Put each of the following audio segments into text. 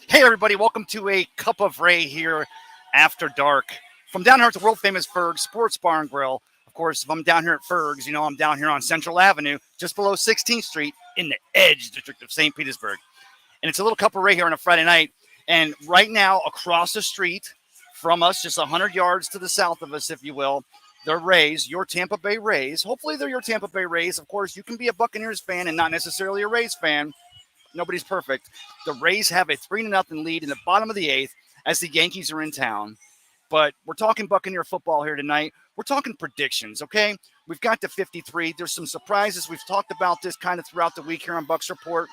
Hey, everybody, welcome to a Cup of Ray here after dark. From down here at the world-famous Ferg's Sports Bar and Grill. Of course, if I'm down here at Ferg's, you know I'm down here on Central Avenue, just below 16th Street in the Edge District of St. Petersburg. And it's a little Cup of Ray here on a Friday night. And right now, across the street from us, just 100 yards to the south of us, if you will, the Rays, your Tampa Bay Rays. Hopefully they're your Tampa Bay Rays. Of course, you can be a Buccaneers fan and not necessarily a Rays fan. Nobody's perfect. The Rays have a 3-0 lead in the bottom of the eighth as the Yankees are in town. But we're talking Buccaneer football here tonight. We're talking predictions, okay? We've got to 53. There's some surprises. We've talked about this kind of throughout the week here on Bucs Report.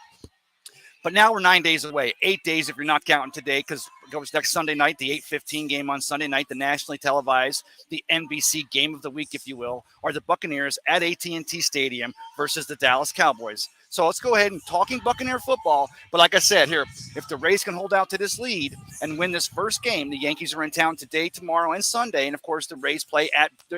But now we're 9 days away, 8 days if you're not counting today, because it goes next Sunday night, the 8:15 game on Sunday night, the nationally televised, the NBC game of the week, if you will, are the Buccaneers at AT&T Stadium versus the Dallas Cowboys. So let's go ahead and talking Buccaneer football. But like I said here, if the Rays can hold out to this lead and win this first game, the Yankees are in town today, tomorrow, and Sunday. And, of course, the Rays play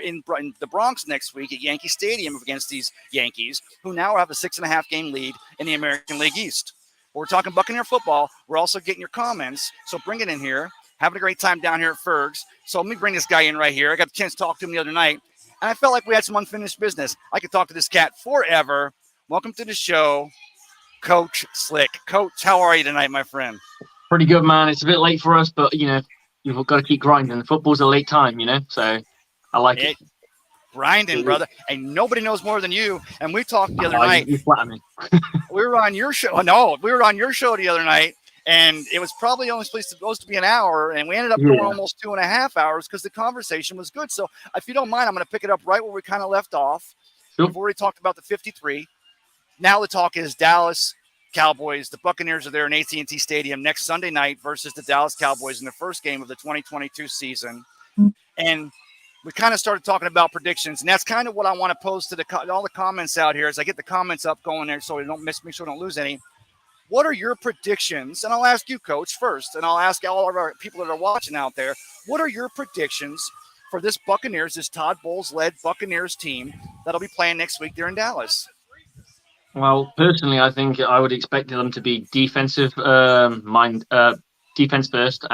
in the Bronx next week at Yankee Stadium against these Yankees, who now have a 6.5-game lead in the American League East. But we're talking Buccaneer football. We're also getting your comments, so bring it in here. Having a great time down here at Ferg's. So let me bring this guy in right here. I got the chance to talk to him the other night, and I felt like we had some unfinished business. I could talk to this cat forever. Welcome to the show, Coach Slick. Coach, how are you tonight, my friend? Pretty good, man. It's a bit late for us, but, you've got to keep grinding. Football's a late time, so I like it. Grinding, brother. And nobody knows more than you. And we talked the other night. You flatter me. We were on your show. No, we were on your show the other night, and it was probably only supposed to be an hour, and we ended up going almost 2.5 hours because the conversation was good. So if you don't mind, I'm going to pick it up right where we kind of left off. Sure. We've already talked about the 53. Now the talk is Dallas Cowboys. The Buccaneers are there in AT&T Stadium next Sunday night versus the Dallas Cowboys in the first game of the 2022 season. And we kind of started talking about predictions, and that's kind of what I want to pose to all the comments out here as I get the comments up going there so we don't make sure we don't lose any. What are your predictions? And I'll ask you, Coach, first, and I'll ask all of our people that are watching out there, what are your predictions for this Buccaneers, this Todd Bowles-led Buccaneers team that'll be playing next week there in Dallas? Well, personally, I think I would expect them to be defense first, and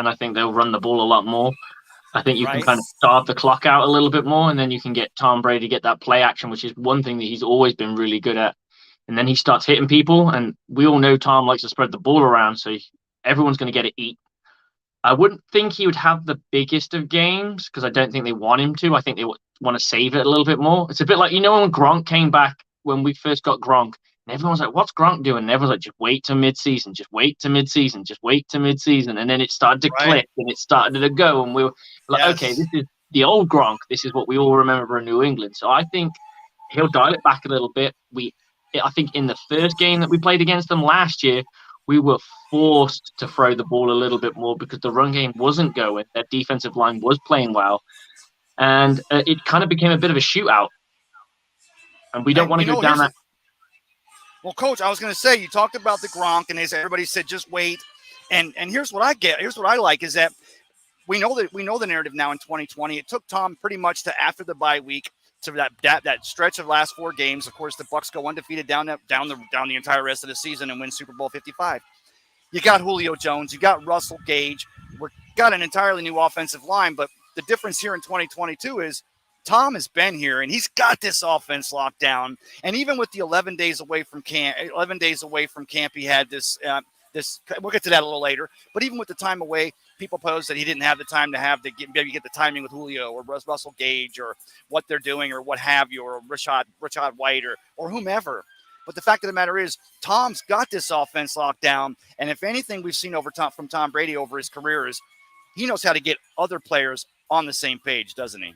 I think they'll run the ball a lot more. I think you can kind of starve the clock out a little bit more, and then you can get Tom Brady get that play action, which is one thing that he's always been really good at. And then he starts hitting people, and we all know Tom likes to spread the ball around, so everyone's going to get it eat. I wouldn't think he would have the biggest of games because I don't think they want him to. I think they want to save it a little bit more. It's a bit like, when Gronk came back, when we first got Gronk, and everyone's like, what's Gronk doing? And everyone's like, just wait to mid-season, just wait to mid-season, just wait to mid-season. And then it started to click and it started to go. And we were like, okay, this is the old Gronk. This is what we all remember in New England. So I think he'll dial it back a little bit. I think in the first game that we played against them last year, we were forced to throw the ball a little bit more because the run game wasn't going. Their defensive line was playing well. And it kind of became a bit of a shootout. And we don't want to go down that. Well, Coach, I was going to say, you talked about the Gronk, and everybody said just wait. And here's what I get. Here's what I like is that we know the narrative now in 2020. It took Tom pretty much to after the bye week to that stretch of last 4 games. Of course, the Bucs go undefeated down the entire rest of the season and win Super Bowl 55. You got Julio Jones, you got Russell Gage. We've got an entirely new offensive line, but the difference here in 2022 is Tom has been here, and he's got this offense locked down. And even with the 11 days away from camp, he had this. We'll get to that a little later. But even with the time away, people posed that he didn't have the time to maybe get the timing with Julio or Russell Gage or what they're doing or what have you, or Rashad White or whomever. But the fact of the matter is, Tom's got this offense locked down. And if anything we've seen from Tom Brady over his career is he knows how to get other players on the same page, doesn't he?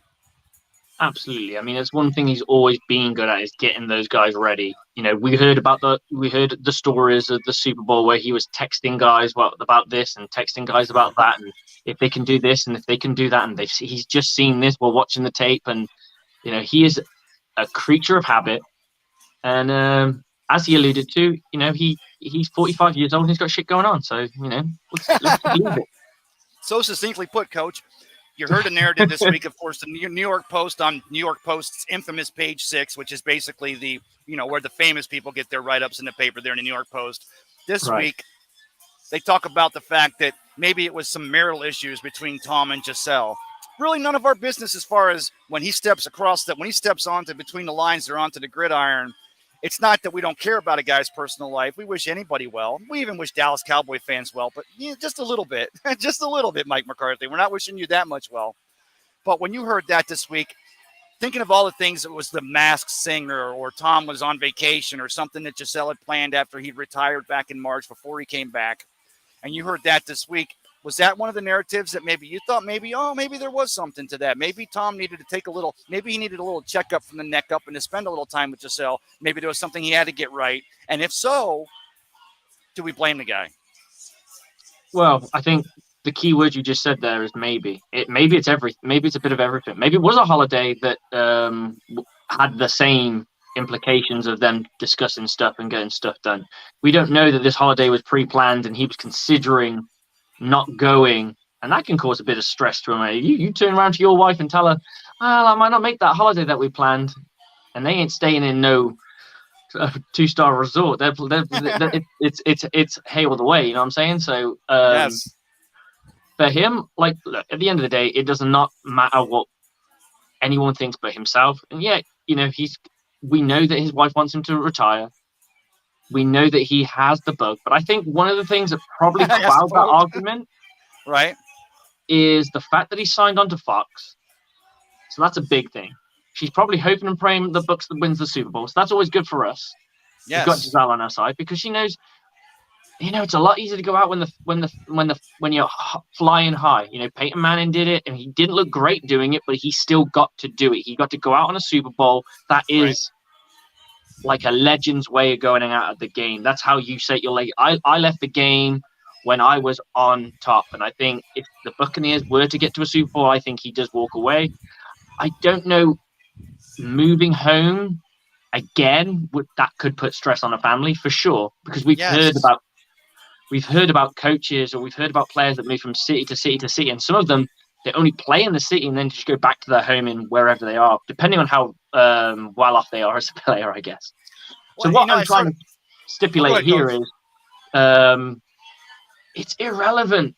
Absolutely. I mean, it's one thing he's always been good at is getting those guys ready. We heard the stories of the Super Bowl where he was texting guys about this and texting guys about that, and if they can do this and if they can do that, and he's just seen this while watching the tape, and he is a creature of habit. And as he alluded to, he's 45 years old and he's got shit going on. So let's believe it. So succinctly put, Coach. You heard the narrative this week, of course, the New York Post on New York Post's infamous page 6, which is basically the, where the famous people get their write-ups in the paper there in the New York Post. This week, They talk about the fact that maybe it was some marital issues between Tom and Giselle. Really, none of our business as far as when he steps onto between the lines or onto the gridiron. It's not that we don't care about a guy's personal life. We wish anybody well. We even wish Dallas Cowboy fans well, but just a little bit, just a little bit, Mike McCarthy. We're not wishing you that much well. But when you heard that this week, thinking of all the things, it was the Masked Singer or Tom was on vacation or something that Giselle had planned after he'd retired back in March before he came back, and you heard that this week, was that one of the narratives that maybe you thought maybe there was something to that? Maybe Tom needed to maybe he needed a little checkup from the neck up and to spend a little time with Giselle. Maybe there was something he had to get right. And if so, do we blame the guy? Well, I think the key word you just said there is maybe. Maybe it's a bit of everything. Maybe it was a holiday that had the same implications of them discussing stuff and getting stuff done. We don't know that this holiday was pre-planned and he was considering not going, and that can cause a bit of stress to him. You turn around to your wife and tell her, "Well, I might not make that holiday that we planned," and they ain't staying in no 2-star resort. It's hail the way. You know what I'm saying? So Yes. For him, like, look, at the end of the day, it does not matter what anyone thinks but himself. And yeah, we know that his wife wants him to retire. We know that he has the bug, but I think one of the things that probably cloud that argument, right, is the fact that he signed on to Fox. So that's a big thing. She's probably hoping and praying the Bucs that wins the Super Bowl. So that's always good for us. Yes. We've got Giselle on our side because she knows, it's a lot easier to go out when you're flying high. Peyton Manning did it, and he didn't look great doing it, but he still got to do it. He got to go out on a Super Bowl. That is like a legend's way of going out of the game. That's how you set your leg. I left the game when I was on top, and I think if the Buccaneers were to get to a Super Bowl, I think he does walk away. I don't know, moving home again, that could put stress on a family for sure, because we've heard about coaches, or we've heard about players that move from city to city to city, and some of them, they only play in the city and then just go back to their home in wherever they are, depending on how well off they are as a player, I guess. So what I'm trying to stipulate here is it's irrelevant.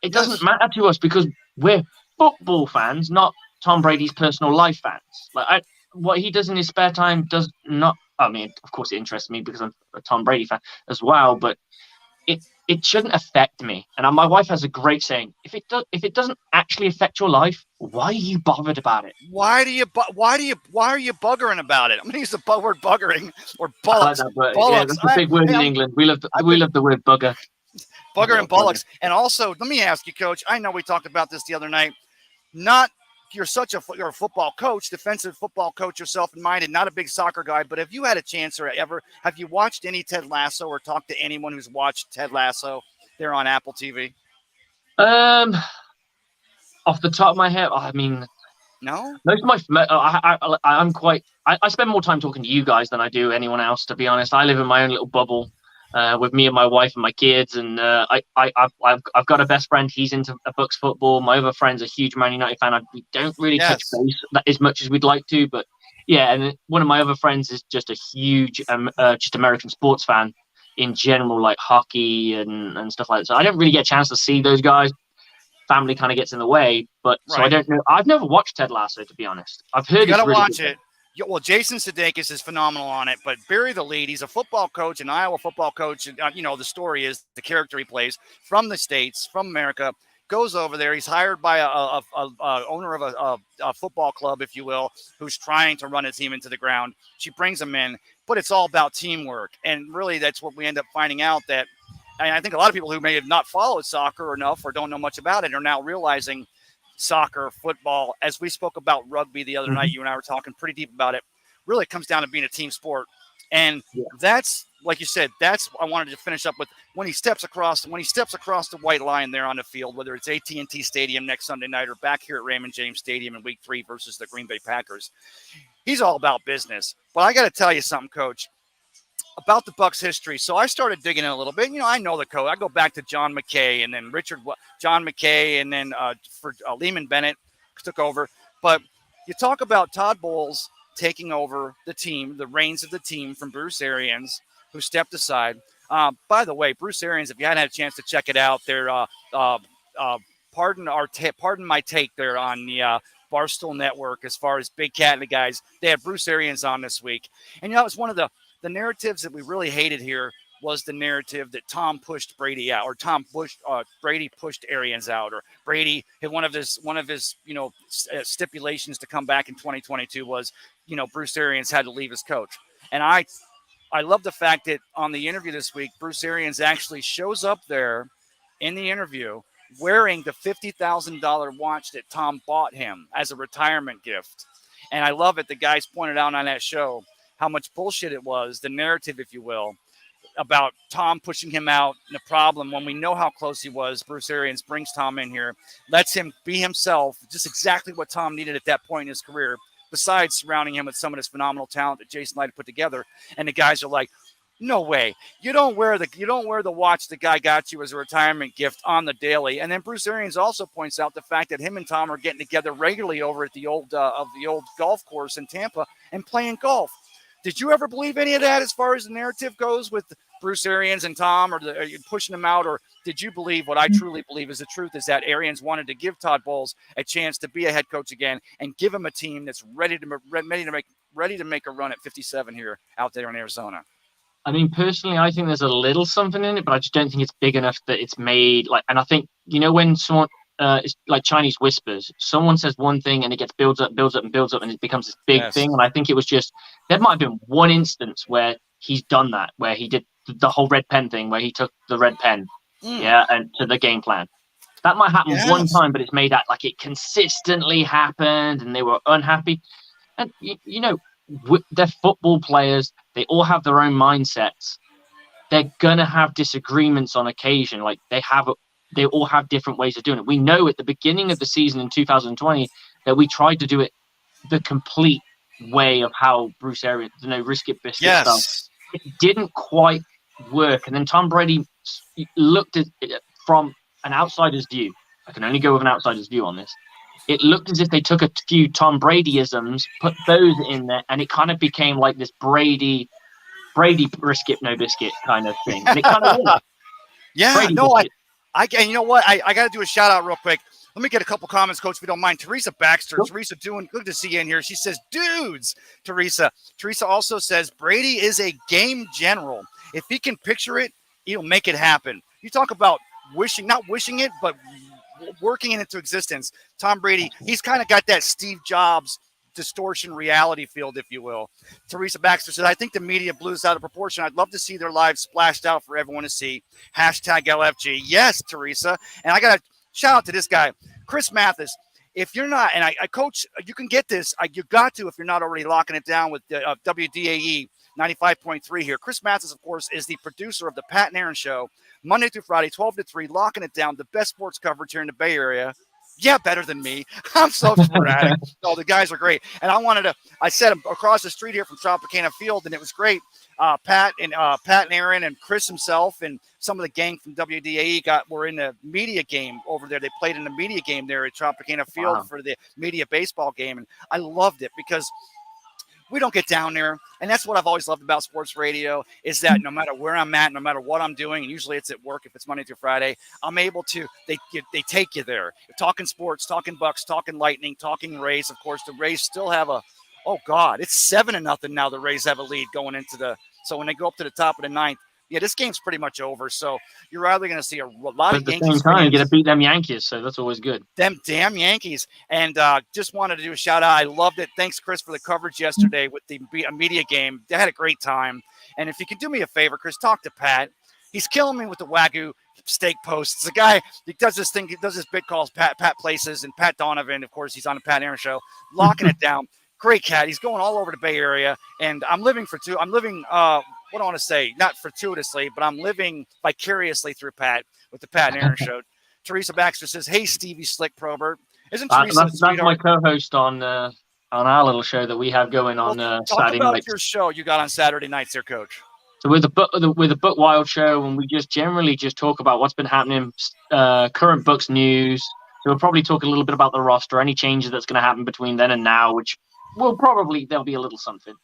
It doesn't matter to us because we're football fans, not Tom Brady's personal life fans. Like, what he does in his spare time does not. I mean, of course, it interests me because I'm a Tom Brady fan as well, but it shouldn't affect me. And my wife has a great saying: if it doesn't actually affect your life, why are you bothered about it? Why are you buggering about it? I'm going to use the word buggering or bollocks. Yeah, that's a big word in England. We love the word bugger. Bugger and bollocks. And also, let me ask you, Coach. I know we talked about this the other night. You're a football coach, defensive football coach yourself in mind, and not a big soccer guy. But have you had a chance have you watched any Ted Lasso or talked to anyone who's watched Ted Lasso there on Apple TV? Off the top of my head, I mean, no. Most of my, I spend more time talking to you guys than I do anyone else. To be honest, I live in my own little bubble. With me and my wife and my kids, and I've got a best friend. He's into Bucs football. My other friend's a huge Man United fan. We don't really touch base as much as we'd like to, but yeah. And one of my other friends is just a huge, just American sports fan in general, like hockey and stuff like that. So I don't really get a chance to see those guys. Family kind of gets in the way, but so I don't know. I've never watched Ted Lasso, to be honest. I've heard you got to watch it. Well, Jason Sudeikis is phenomenal on it, but bury the lead. He's a football coach, an Iowa football coach. The story is the character he plays from the States, from America, goes over there. He's hired by a owner of a football club, if you will, who's trying to run a team into the ground. She brings him in, but it's all about teamwork. And really, that's what we end up finding out that, and I think a lot of people who may have not followed soccer enough or don't know much about it are now realizing soccer, football, as we spoke about rugby the other night, you and I were talking pretty deep about it, really comes down to being a team sport. And that's, like you said, that's I wanted to finish up with when he steps across the white line there on the field, whether it's AT&T Stadium next Sunday night or back here at Raymond James Stadium in Week 3 versus the Green Bay Packers. He's all about business. But I got to tell you something, Coach, about the Bucs history. So I started digging in a little bit. I know the coach. I go back to John McKay and then John McKay and then Lehman Bennett took over. But you talk about Todd Bowles taking over the team, the reins of the team from Bruce Arians, who stepped aside. By the way, Bruce Arians, if you hadn't had a chance to check it out, they're pardon my take there on the Barstool Network as far as Big Cat and the guys. They had Bruce Arians on this week, and it was one of the narratives that we really hated here was the narrative that Tom pushed Brady out, or Brady pushed Arians out, or Brady had one of his stipulations to come back in 2022 was Bruce Arians had to leave as coach, and I love the fact that on the interview this week, Bruce Arians actually shows up there in the interview wearing the $50,000 watch that Tom bought him as a retirement gift. And I love it. The guys pointed out on that show how much bullshit it was, the narrative, if you will, about Tom pushing him out. And the problem, when we know how close he was, Bruce Arians brings Tom in here, lets him be himself, just exactly what Tom needed at that point in his career, besides surrounding him with some of this phenomenal talent that Jason Light had put together. And the guys are like, no way. You don't wear the watch the guy got you as a retirement gift on the daily. And then Bruce Arians also points out the fact that him and Tom are getting together regularly over at the old golf course in Tampa and playing golf. Did you ever believe any of that as far as the narrative goes with Bruce Arians and Tom, or pushing them out, or did you believe what I truly believe is the truth, is that Arians wanted to give Todd Bowles a chance to be a head coach again and give him a team that's ready to make a run at 57 here out there in Arizona? I mean, personally, I think there's a little something in it, but I just don't think it's big enough that it's made like. And I think when someone it's like Chinese whispers, someone says one thing and it gets builds up, and it becomes this big thing. And I think it was just there might have been one instance where he's done that, where he did the whole red pen thing, where he took the red pen, and to the game plan. That might happen one time, but it's made out like it consistently happened, and they were unhappy. And they're football players. They all have their own mindsets. They're gonna have disagreements on occasion. Like they all have different ways of doing it. We know at the beginning of the season in 2020 that we tried to do it the complete way of how Bruce Arians, risk it, biscuit stuff. It didn't quite work. And then Tom Brady looked at it from an outsider's view. I can only go with an outsider's view on this. It looked as if they took a few Tom Brady-isms, put those in there, and it kind of became like this Brady risk it, no biscuit kind of thing. And it kind of was. Yeah, Brady no, and you know what? I got to do a shout out real quick. Let me get a couple comments, Coach, if you don't mind. Teresa Baxter. Yep. Teresa, good to see you in here. She says, dudes, Teresa. Teresa also says, Brady is a game general. If he can picture it, he'll make it happen. You talk about not wishing it, but working it into existence. Tom Brady, he's kind of got that Steve Jobs distortion reality field, if you will. Teresa Baxter says, I think the media blew this out of proportion. I'd love to see their lives splashed out for everyone to see. Hashtag LFG. Yes, Teresa. And I got to shout out to this guy, Chris Mathis. If you're not, and I coach, you can get this. You got to, if you're not already locking it down with WDAE 95.3 here. Chris Mathis, of course, is the producer of the Pat and Aaron Show, Monday through Friday, 12 to 3, locking it down. The best sports coverage here in the Bay Area. Yeah, better than me. I'm so sporadic. No, the guys are great. And I said across the street here from Tropicana Field, and it was great. Pat and Aaron and Chris himself and some of the gang from WDAE were in a media game over there. They played in a media game there at Tropicana Field for the media baseball game. And I loved it because we don't get down there. And that's what I've always loved about sports radio is that no matter where I'm at, no matter what I'm doing, and usually it's at work if it's Monday through Friday, I'm able to, they take you there. You're talking sports, talking Bucs, talking Lightning, talking Rays. Of course, the Rays still have it's 7-0 now. The Rays have a lead going into so when they go up to the top of the ninth, this game's pretty much over. So you're either going to see a lot of Yankees. At the same time, you get to beat them Yankees, so that's always good. Them damn Yankees. And just wanted to do a shout out. I loved it. Thanks, Chris, for the coverage yesterday with the media game. They had a great time. And if you can do me a favor, Chris, talk to Pat. He's killing me with the Wagyu steak posts. The guy, he does this thing. He does this bit calls Pat Places, and Pat Donovan, of course, he's on the Pat Aaron Show, locking it down. Great cat. He's going all over the Bay Area. And I'm living, what do I want to say? Not fortuitously, but I'm living vicariously through Pat with the Pat and Aaron Show. Teresa Baxter says, hey, Stevie Slick Probert. Isn't Teresa that's my co-host on our little show that we have going on Saturday night. Talk about your show you got on Saturday nights there, Coach. So with the Buck Wild Show, and we just generally just talk about what's been happening, current Bucs news. So we'll probably talk a little bit about the roster, any changes that's going to happen between then and now, which there'll be a little something.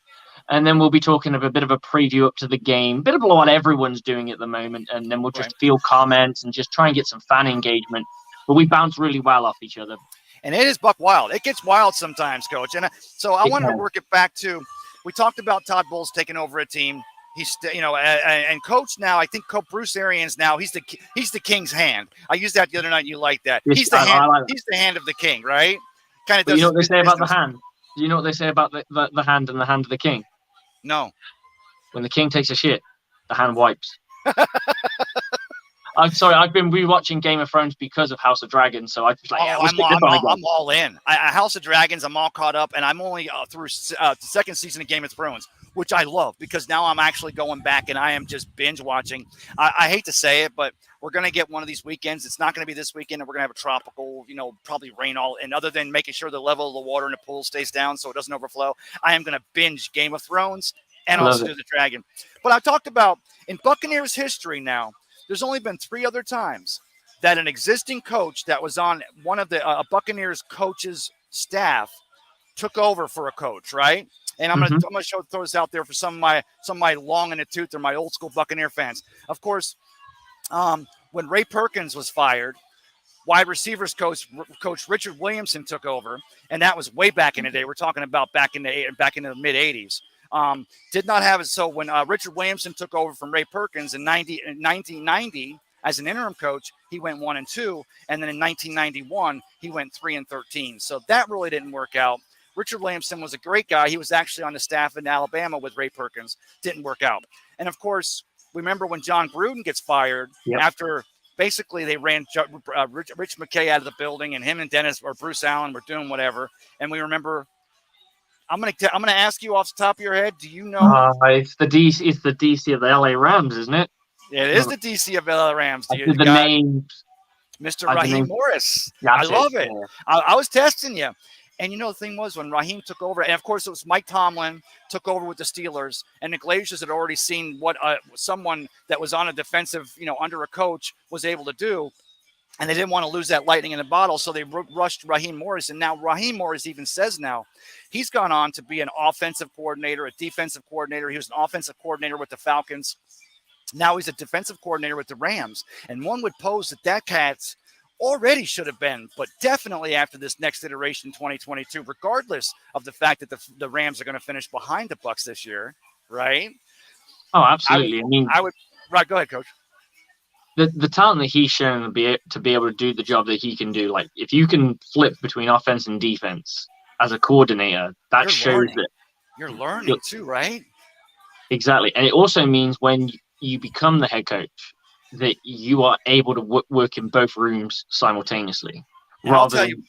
And then we'll be talking of a bit of a preview up to the game, a bit of what everyone's doing at the moment. And then we'll just field comments and just try and get some fan engagement. But we bounce really well off each other. And it is buck wild. It gets wild sometimes, Coach. And so I wanted to work it back to, we talked about Todd Bowles taking over a team. He's, and Coach now, I think Bruce Arians now, he's the king's hand. I used that the other night. You like that? He's the hand. He's the hand of the king, right? Kind of. But you know what they say about the hand? Do you know what they say about the hand and the hand of the king? No. When the king takes a shit, the hand wipes. I'm sorry, I've been rewatching Game of Thrones because of House of Dragons, so I was like, I'm all in. House of Dragons, I'm all caught up, and I'm only through the second season of Game of Thrones, which I love because now I'm actually going back and I am just binge watching. I hate to say it, but we're going to get one of these weekends. It's not going to be this weekend, and we're going to have a tropical, probably rain and other than making sure the level of the water in the pool stays down so it doesn't overflow, I am going to binge Game of Thrones and also do the Dragon. But I talked about in Buccaneers history now, there's only been 3 other times that an existing coach that was on one of the Buccaneers coach's staff took over for a coach, right? And I'm gonna throw this out there for some of my long in the tooth or my old school Buccaneer fans. Of course, when Ray Perkins was fired, wide receivers coach Richard Williamson took over, and that was way back in the day. We're talking about back in the mid '80s. Did not have it. So when Richard Williamson took over from Ray Perkins in 1990 as an interim coach, he went 1-2, and then in 1991 he went 3-13. So that really didn't work out. Richard Williamson was a great guy. He was actually on the staff in Alabama with Ray Perkins. Didn't work out. And of course, remember when John Gruden gets fired after basically they ran Rich McKay out of the building, and him and Dennis or Bruce Allen were doing whatever. And we remember. I'm gonna ask you off the top of your head. Do you know? It's the DC of the LA Rams, isn't it? It is the DC of LA Rams. The name, Mr. Raheem Morris. I love it. Yeah. I was testing you, and the thing was when Raheem took over, and of course it was Mike Tomlin took over with the Steelers, and the Glazers had already seen what someone that was on a defensive, under a coach was able to do. And they didn't want to lose that lightning in the bottle, so they rushed Raheem Morris. And now Raheem Morris even says now he's gone on to be an offensive coordinator, a defensive coordinator. He was an offensive coordinator with the Falcons. Now he's a defensive coordinator with the Rams. And one would pose that cat's already should have been, but definitely after this next iteration in 2022, regardless of the fact that the Rams are going to finish behind the Bucs this year, right? Oh, absolutely. Right, go ahead, Coach. The talent that he's shown to be able to do the job that he can do, like if you can flip between offense and defense as a coordinator, that shows that you're learning too, right? Exactly. And it also means when you become the head coach that you are able to work in both rooms simultaneously. I'll tell you,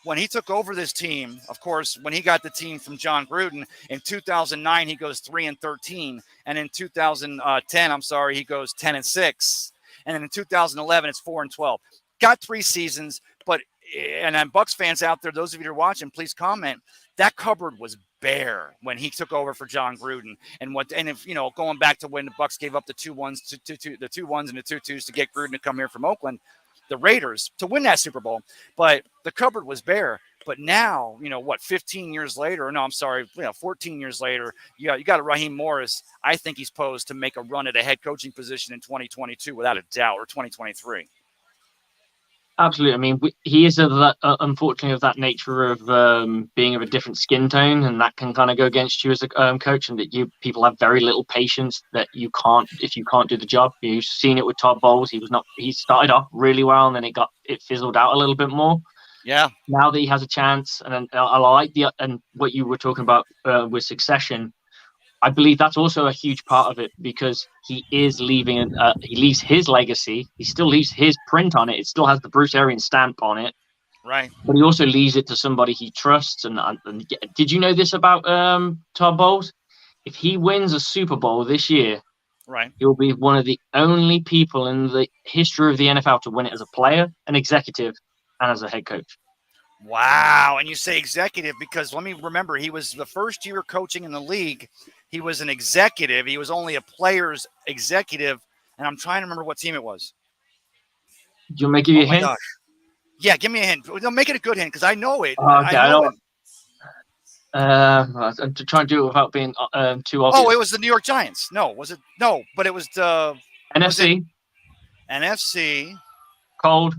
when he took over this team, of course, when he got the team from John Gruden in 2009, he goes 3-13, and in 2010, he goes 10-6. And then in 2011, it's 4-12. Got 3 seasons, and Bucs fans out there, those of you that are watching, please comment. That cupboard was bare when he took over for John Gruden. And if going back to when the Bucs gave up the 2-1s, the 2-1s and the 2-2s to get Gruden to come here from Oakland, the Raiders to win that Super Bowl. But the cupboard was bare. But now, 15 years later, 14 years later, you got a Raheem Morris. I think he's posed to make a run at a head coaching position in 2022 without a doubt, or 2023. Absolutely. I mean, he is unfortunately of that nature of being of a different skin tone, and that can kind of go against you as a coach, and that people have very little patience that if you can't do the job. You've seen it with Todd Bowles. He started off really well, and then it fizzled out a little bit more. Yeah. Now that he has a chance, and I like and what you were talking about with succession, I believe that's also a huge part of it because he is leaving. He leaves his legacy. He still leaves his print on it. It still has the Bruce Arians stamp on it. Right. But he also leaves it to somebody he trusts. And did you know this about Todd Bowles? If he wins a Super Bowl this year, right, he'll be one of the only people in the history of the NFL to win it as a player, an executive, and as a head coach. Wow. And you say executive because let me remember, he was the first year coaching in the league. He was an executive. He was only a player's executive. And I'm trying to remember what team it was. Do you want me to give you a hint? Gosh. Yeah, give me a hint. No, make it a good hint because I know it. Okay, I know it. To try and do it without being too Oh, obvious. it was the New York Giants. No, was it? No, but it was the was it NFC, NFC cold.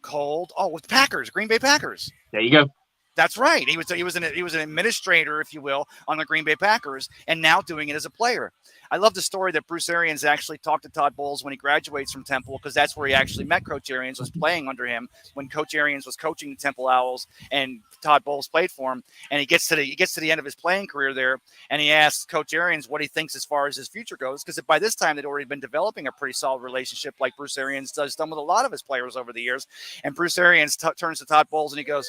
cold. Oh, with Packers, Green Bay Packers. There you go. That's right. He was an administrator, if you will, on the Green Bay Packers, and now doing it as a player. I love the story that Bruce Arians actually talked to Todd Bowles when he graduates from Temple, because that's where he actually met Coach Arians, was playing under him when Coach Arians was coaching the Temple Owls, and Todd Bowles played for him. And he gets to the end of his playing career there, and he asks Coach Arians what he thinks as far as his future goes, because by this time they'd already been developing a pretty solid relationship, like Bruce Arians does done with a lot of his players over the years. And Bruce Arians turns to Todd Bowles and he goes,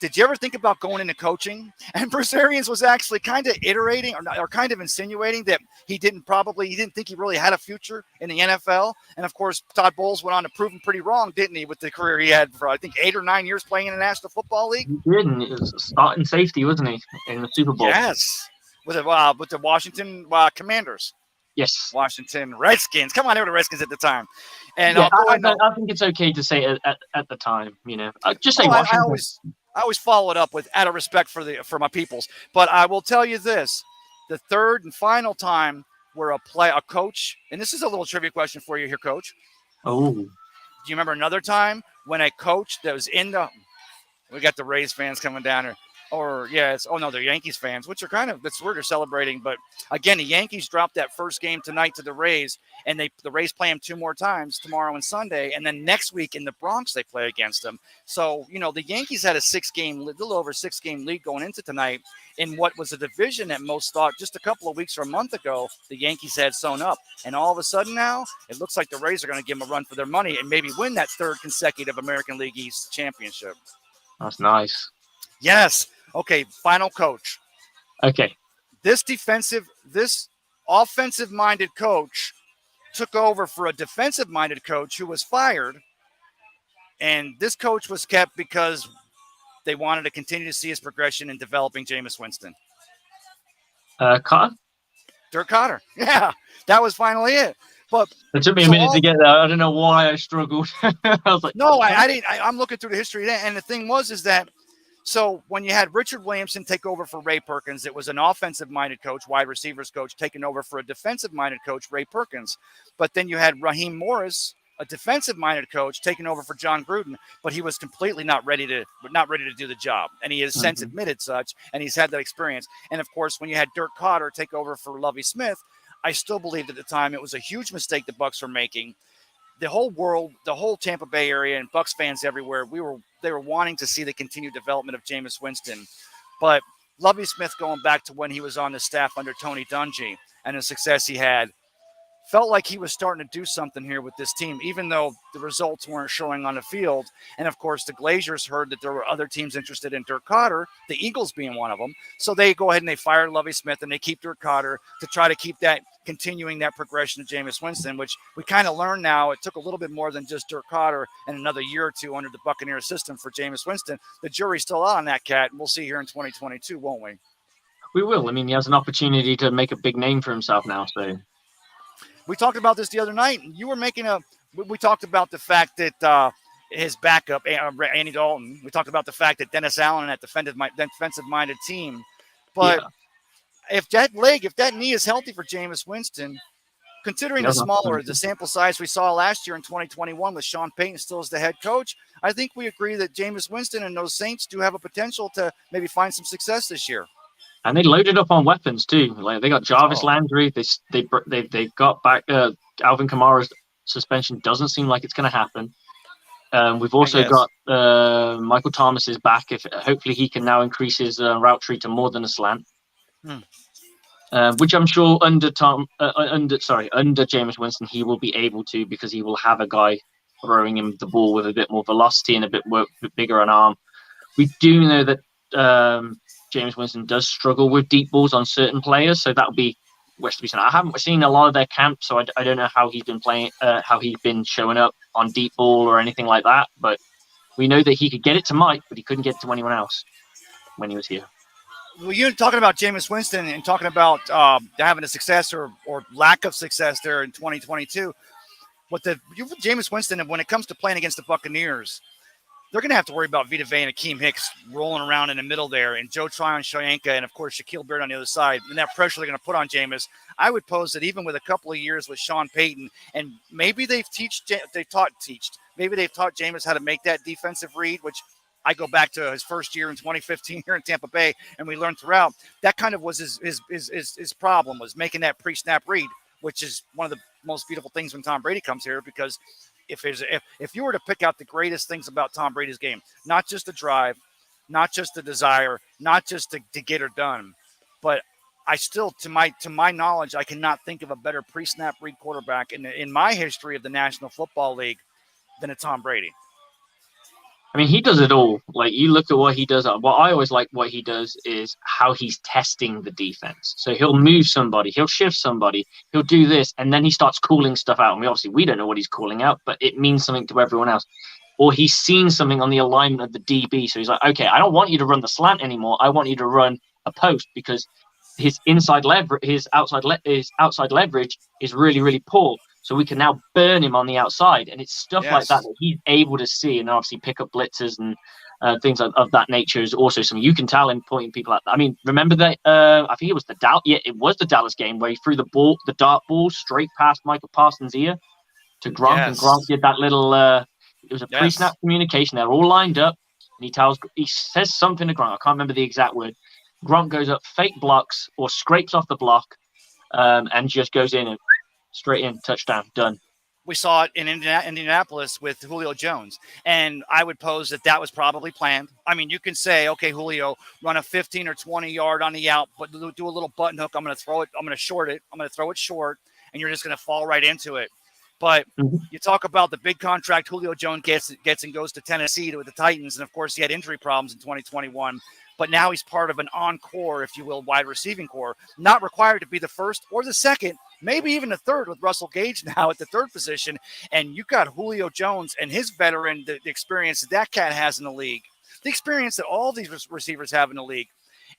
did you ever think about going into coaching? And Bruce Arians was actually kind of iterating or kind of insinuating that he didn't think he really had a future in the NFL. And of course, Todd Bowles went on to prove him pretty wrong, didn't he, with the career he had for, I think, 8 or 9 years playing in the National Football League? He did, and it was starting safety, wasn't he, in the Super Bowl? Yes, with the Washington Commanders. Yes. Washington Redskins. Come on, they were the Redskins at the time. And yeah, I think it's okay to say it at the time, just say Washington. I always follow it up with, out of respect for my peoples. But I will tell you this: the third and final time where a coach, and this is a little trivia question for you here, Coach. Oh, do you remember another time when a coach that was we got the Rays fans coming down here. They're Yankees fans, which are that's weird, they're celebrating. But again, the Yankees dropped that first game tonight to the Rays, and the Rays play them 2 more times, tomorrow and Sunday. And then next week in the Bronx, they play against them. So, the Yankees had a little over 6-game lead going into tonight in what was a division that most thought just a couple of weeks or a month ago, the Yankees had sewn up. And all of a sudden now, it looks like the Rays are going to give them a run for their money and maybe win that third consecutive American League East championship. That's nice. Yes. Okay, final coach. Okay. This offensive-minded coach took over for a defensive-minded coach who was fired, and this coach was kept because they wanted to continue to see his progression in developing Jameis Winston. Cotter? Dirk Cotter. Yeah, that was finally it. But it took me a minute to get there. I don't know why I struggled. I was like, no, I didn't. I'm looking through the history, and the thing is that. So when you had Richard Williamson take over for Ray Perkins, it was an offensive-minded coach, wide receivers coach, taking over for a defensive-minded coach, Ray Perkins. But then you had Raheem Morris, a defensive-minded coach, taking over for John Gruden, but he was completely not ready to do the job, and he has since admitted such, and he's had that experience. And of course, when you had Dirk Cotter take over for Lovie Smith, I still believed at the time it was a huge mistake the Bucs were making. The whole world, the whole Tampa Bay area, and Bucs fans everywhere, they were wanting to see the continued development of Jameis Winston. But Lovie Smith, going back to when he was on the staff under Tony Dungy and the success he had, felt like he was starting to do something here with this team, even though the results weren't showing on the field. And of course, the Glazers heard that there were other teams interested in Dirk Cotter, the Eagles being one of them. So they go ahead and they fire Lovie Smith and they keep Dirk Cotter to try to keep that continuing that progression of Jameis Winston, which we kind of learned now. It took a little bit more than just Dirk Cotter and another year or two under the Buccaneer system for Jameis Winston. The jury's still out on that cat, and we'll see here in 2022, won't we? We will. I mean, he has an opportunity to make a big name for himself now, so. We talked about this the other night. You were we talked about the fact that his backup, Andy Dalton, we talked about the fact that Dennis Allen and that defensive-minded team. But if that knee is healthy for Jameis Winston, considering the sample size we saw last year in 2021 with Sean Payton still as the head coach, I think we agree that Jameis Winston and those Saints do have a potential to maybe find some success this year. And they loaded up on weapons too. Like they got Jarvis Landry. They got back Alvin Kamara's suspension. Doesn't seem like it's going to happen. We've also got Michael Thomas is back. Hopefully he can now increase his route tree to more than a slant. Which I'm sure under Jameis Winston he will be able to, because he will have a guy throwing him the ball with a bit more velocity and a bit bigger an arm. We do know that Jameis Winston does struggle with deep balls on certain players, so that'll be what's to be seen. I haven't seen a lot of their camps, so I don't know how he's been playing, how he's been showing up on deep ball or anything like that. But we know that he could get it to Mike, but he couldn't get it to anyone else when he was here. Well, you're talking about Jameis Winston and talking about having a success or lack of success there in 2022. Jameis Winston, when it comes to playing against the Buccaneers, they're going to have to worry about Vita Vea and Akeem Hicks rolling around in the middle there, and Joe Tryon, Shoyanka, and of course Shaquille Barrett on the other side. And that pressure they're going to put on Jameis. I would pose that even with a couple of years with Sean Payton, and maybe maybe they've taught Jameis how to make that defensive read, which I go back to his first year in 2015 here in Tampa Bay, and we learned throughout that kind of was his problem, was making that pre-snap read, which is one of the most beautiful things when Tom Brady comes here, because if you were to pick out the greatest things about Tom Brady's game, not just the drive, not just the desire, not just to get her done, but I still, to my knowledge, I cannot think of a better pre-snap read quarterback in my history of the National Football League than a Tom Brady. I mean, he does it all. Like, you look at what he does. What I always like what he does is how he's testing the defense. So he'll move somebody, he'll shift somebody, he'll do this, and then he starts calling stuff out. And we don't know what he's calling out, but it means something to everyone else. Or he's seen something on the alignment of the DB. So he's like, okay, I don't want you to run the slant anymore. I want you to run a post, because his outside leverage is really, really poor. So we can now burn him on the outside. And it's stuff like that he's able to see, and obviously pick up blitzers and things of that nature is also something you can tell in pointing people out. I mean, remember that I think it was the Dallas game where he threw the dart ball straight past Michael Parsons' ear to Gronk, and Gronk did that little it was a pre-snap communication. They're all lined up, and he says something to Gronk. I can't remember the exact word. Gronk goes up, fake blocks or scrapes off the block, and just goes in and straight in, touchdown, done. We saw it in Indianapolis with Julio Jones, and I would pose that was probably planned. I mean, you can say, okay, Julio, run a 15 or 20 yard on the out, but do a little button hook. I'm going to throw it. I'm going to short it. I'm going to throw it short, and you're just going to fall right into it. But you talk about the big contract Julio Jones gets and goes to Tennessee with the Titans, and of course he had injury problems in 2021. But now he's part of an encore, if you will, wide receiving core, not required to be the first or the second, maybe even the third, with Russell Gage now at the third position. And you got Julio Jones and his veteran, the experience that cat has in the league, the experience that all these receivers have in the league.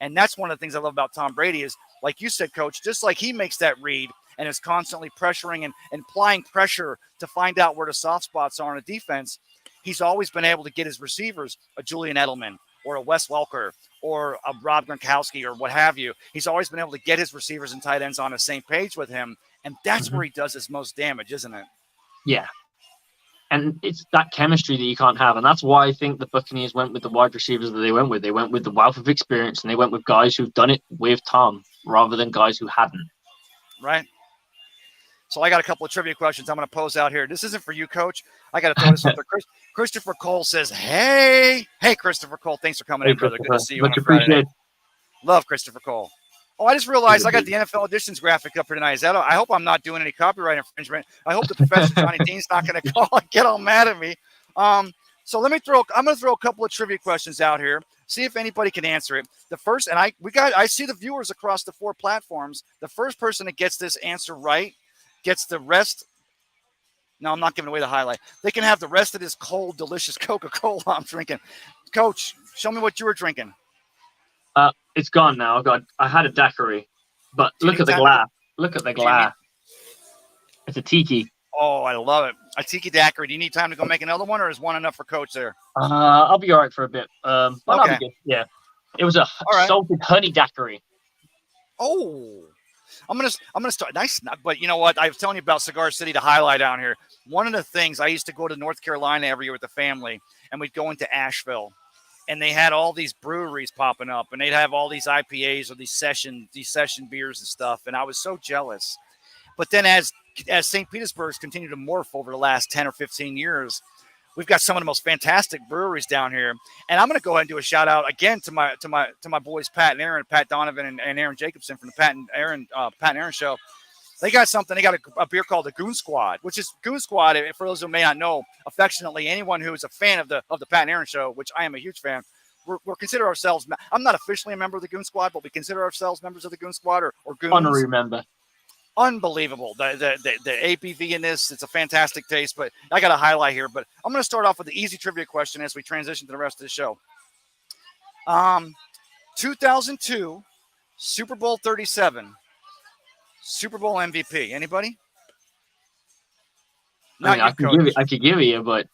And that's one of the things I love about Tom Brady is, like you said, Coach, just like he makes that read and is constantly pressuring and applying pressure to find out where the soft spots are on a defense, he's always been able to get his receivers, a Julian Edelman or a Wes Welker or a Rob Gronkowski or what have you. He's always been able to get his receivers and tight ends on the same page with him, and that's where he does his most damage, isn't it? Yeah. And it's that chemistry that you can't have. And that's why I think the Buccaneers went with the wide receivers that they went with. They went with the wealth of experience, and they went with guys who've done it with Tom rather than guys who hadn't. Right. So I got a couple of trivia questions I'm going to pose out here. This isn't for you, Coach. I got to throw this out there. Christopher Cole says, hey, Christopher Cole, thanks for coming in, brother. Good to see you. Much appreciated. Love Christopher Cole. Oh, I just realized I got the NFL Editions graphic up here tonight. I hope I'm not doing any copyright infringement. I hope the Professor Johnny Dean's not going to call and get all mad at me. So I'm going to throw a couple of trivia questions out here. See if anybody can answer it. The first, and I see the viewers across the 4 platforms. The first person that gets this answer right gets the rest. No, I'm not giving away the highlight. They can have the rest of this cold, delicious Coca-Cola I'm drinking. Coach, show me what you were drinking. It's gone now. I had a daiquiri, but look at the glass. Look at the glass. It's a tiki. Oh, I love it. A tiki daiquiri. Do you need time to go make another one, or is one enough for Coach there? I'll be all right for a bit. But okay. I'll be good. Yeah. It was a salted honey daiquiri. Oh. I'm gonna start nice, but you know what? I was telling you about Cigar City, the highlight down here. One of the things, I used to go to North Carolina every year with the family, and we'd go into Asheville, and they had all these breweries popping up, and they'd have all these IPAs or these session beers and stuff, and I was so jealous. But then as St. Petersburg's continued to morph over the last 10 or 15 years, we've got some of the most fantastic breweries down here. And I'm going to go ahead and do a shout out again to my boys, Pat and Aaron, Pat Donovan and Aaron Jacobson from the Pat and Aaron show. They got something. They got a beer called the Goon Squad, which is Goon Squad. For those who may not know, affectionately, anyone who is a fan of the Pat and Aaron show, which I am a huge fan, we're consider ourselves. I'm not officially a member of the Goon Squad, but we consider ourselves members of the Goon Squad or Goons. Honorary member. Unbelievable. The ABV in this, it's a fantastic taste, but I got a highlight here. But I'm going to start off with the easy trivia question as we transition to the rest of the show. 2002, Super Bowl 37, Super Bowl MVP. Anybody? I could give you, but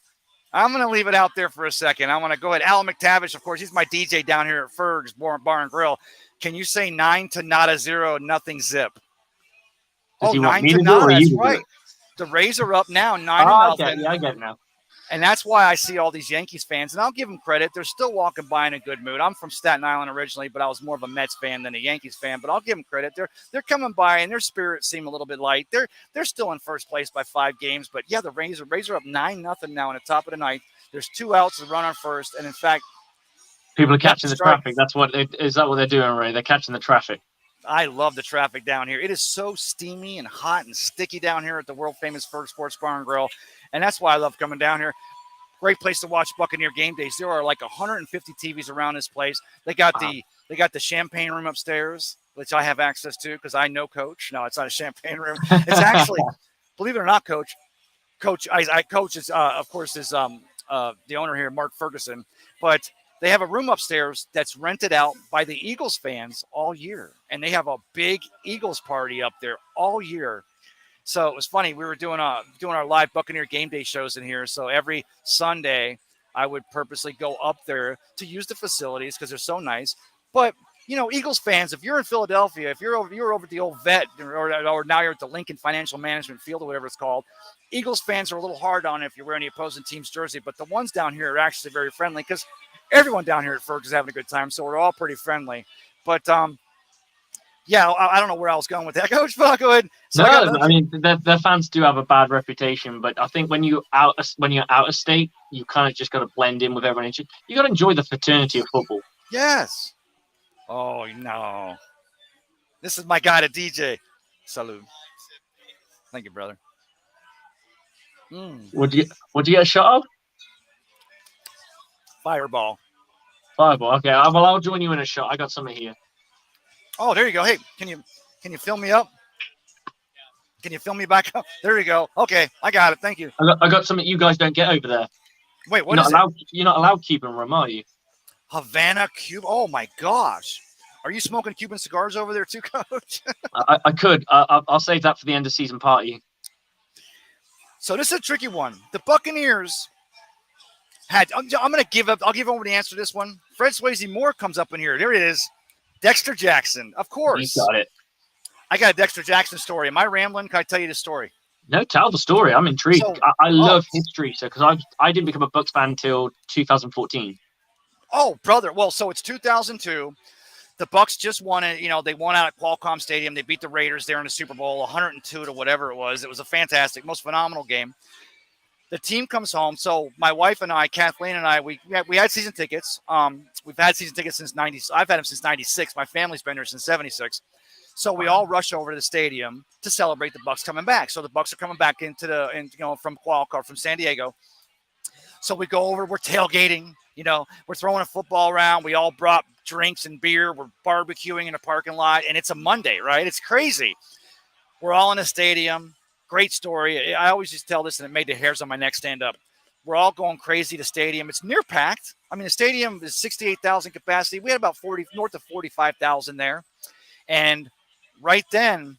I'm going to leave it out there for a second. I want to go ahead. Alan McTavish, of course, he's my DJ down here at Ferg's Bar and Grill. Can you say 9 to nada 0, nothing zip? Does he want 9 me to to do it or nada. you That's to do right. it? The Rays are up now, 9 to I nothing. get it now. And that's why I see all these Yankees fans, and I'll give them credit. They're still walking by in a good mood. I'm from Staten Island originally, but I was more of a Mets fan than a Yankees fan. But I'll give them credit. They're coming by, and their spirits seem a little bit light. They're still in first place by 5 games. But yeah, the Rays are up 9-0 now in the top of the ninth. There's 2 outs to run on first, and in fact, people are catching the traffic. Is that what they're doing, Ray? They're catching the traffic. I love the traffic down here. It is so steamy and hot and sticky down here at the world famous Ferg Sports Bar and Grill, and that's why I love coming down here. Great place to watch Buccaneer game days. There are like 150 TVs around this place. They got the champagne room upstairs, which I have access to because I know Coach. No, it's not a champagne room. It's actually, believe it or not, Coach. I coach is of course is the owner here, Mark Ferguson, but they have a room upstairs that's rented out by the Eagles fans all year, and they have a big Eagles party up there all year. So it was funny. We were doing our live Buccaneer game day shows in here. So every Sunday, I would purposely go up there to use the facilities because they're so nice. But Eagles fans, if you're in Philadelphia, if you're over at the old Vet, or now you're at the Lincoln Financial Management Field or whatever it's called, Eagles fans are a little hard on it if you're wearing the opposing team's jersey. But the ones down here are actually very friendly because everyone down here at Ferg is having a good time. So we're all pretty friendly. But yeah, I don't know where I was going with that, Coach. But go ahead. So I mean, their fans do have a bad reputation, but I think when you're out of state, you kind of just got to blend in with everyone. You got to enjoy the fraternity of football. Yes. Oh no, this is my guy to DJ. Salute. Thank you, brother. Would you get a shot of? Fireball. Okay. Well, I'll join you in a shot. I got something here. Oh, there you go. Hey, can you fill me up? Can you fill me back up? There you go. Okay, I got it. Thank you. I got something you guys don't get over there. Wait, what is it? You're not allowed Cuban rum, are you? Havana Cuban. Oh my gosh. Are you smoking Cuban cigars over there too, Coach? I could. I'll save that for the end of season party. So this is a tricky one. The Buccaneers had. I'm going to give up. I'll give over the answer to this one. Fred Swayze Moore comes up in here. There it is. Dexter Jackson, of course. You got it. I got a Dexter Jackson story. Am I rambling? Can I tell you the story? No, tell the story. I'm intrigued. So, I love history, so because I didn't become a Bucs fan until 2014. Oh, brother. Well, so it's 2002. The Bucs just won it. They won out at Qualcomm Stadium. They beat the Raiders there in the Super Bowl, 102 to whatever it was. It was a fantastic, most phenomenal game. The team comes home. So my wife and I, Kathleen and I, we had season tickets. We've had season tickets since 90. I've had them since 96. My family's been here since 76. So we all rush over to the stadium to celebrate the Bucs coming back. So the Bucs are coming back from Qualcomm, from San Diego. So we go over. We're tailgating. We're throwing a football around. We all brought drinks and beer. We're barbecuing in a parking lot, and it's a Monday, right? It's crazy. We're all in a stadium. Great story. I always just tell this, and it made the hairs on my neck stand up. We're all going crazy to stadium. It's near packed. I mean, the stadium is 68,000 capacity. We had about north of 45,000 there. And right then,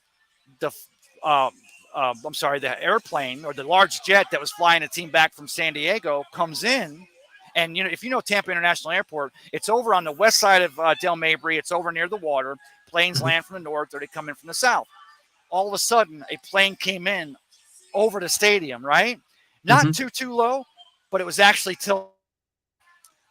the airplane or the large jet that was flying a team back from San Diego comes in. And, if you know Tampa International Airport, it's over on the west side of Del Mabry. It's over near the water. Planes land from the north or they come in from the south. All of a sudden, a plane came in over the stadium, right? Not too low, but it was actually tilted.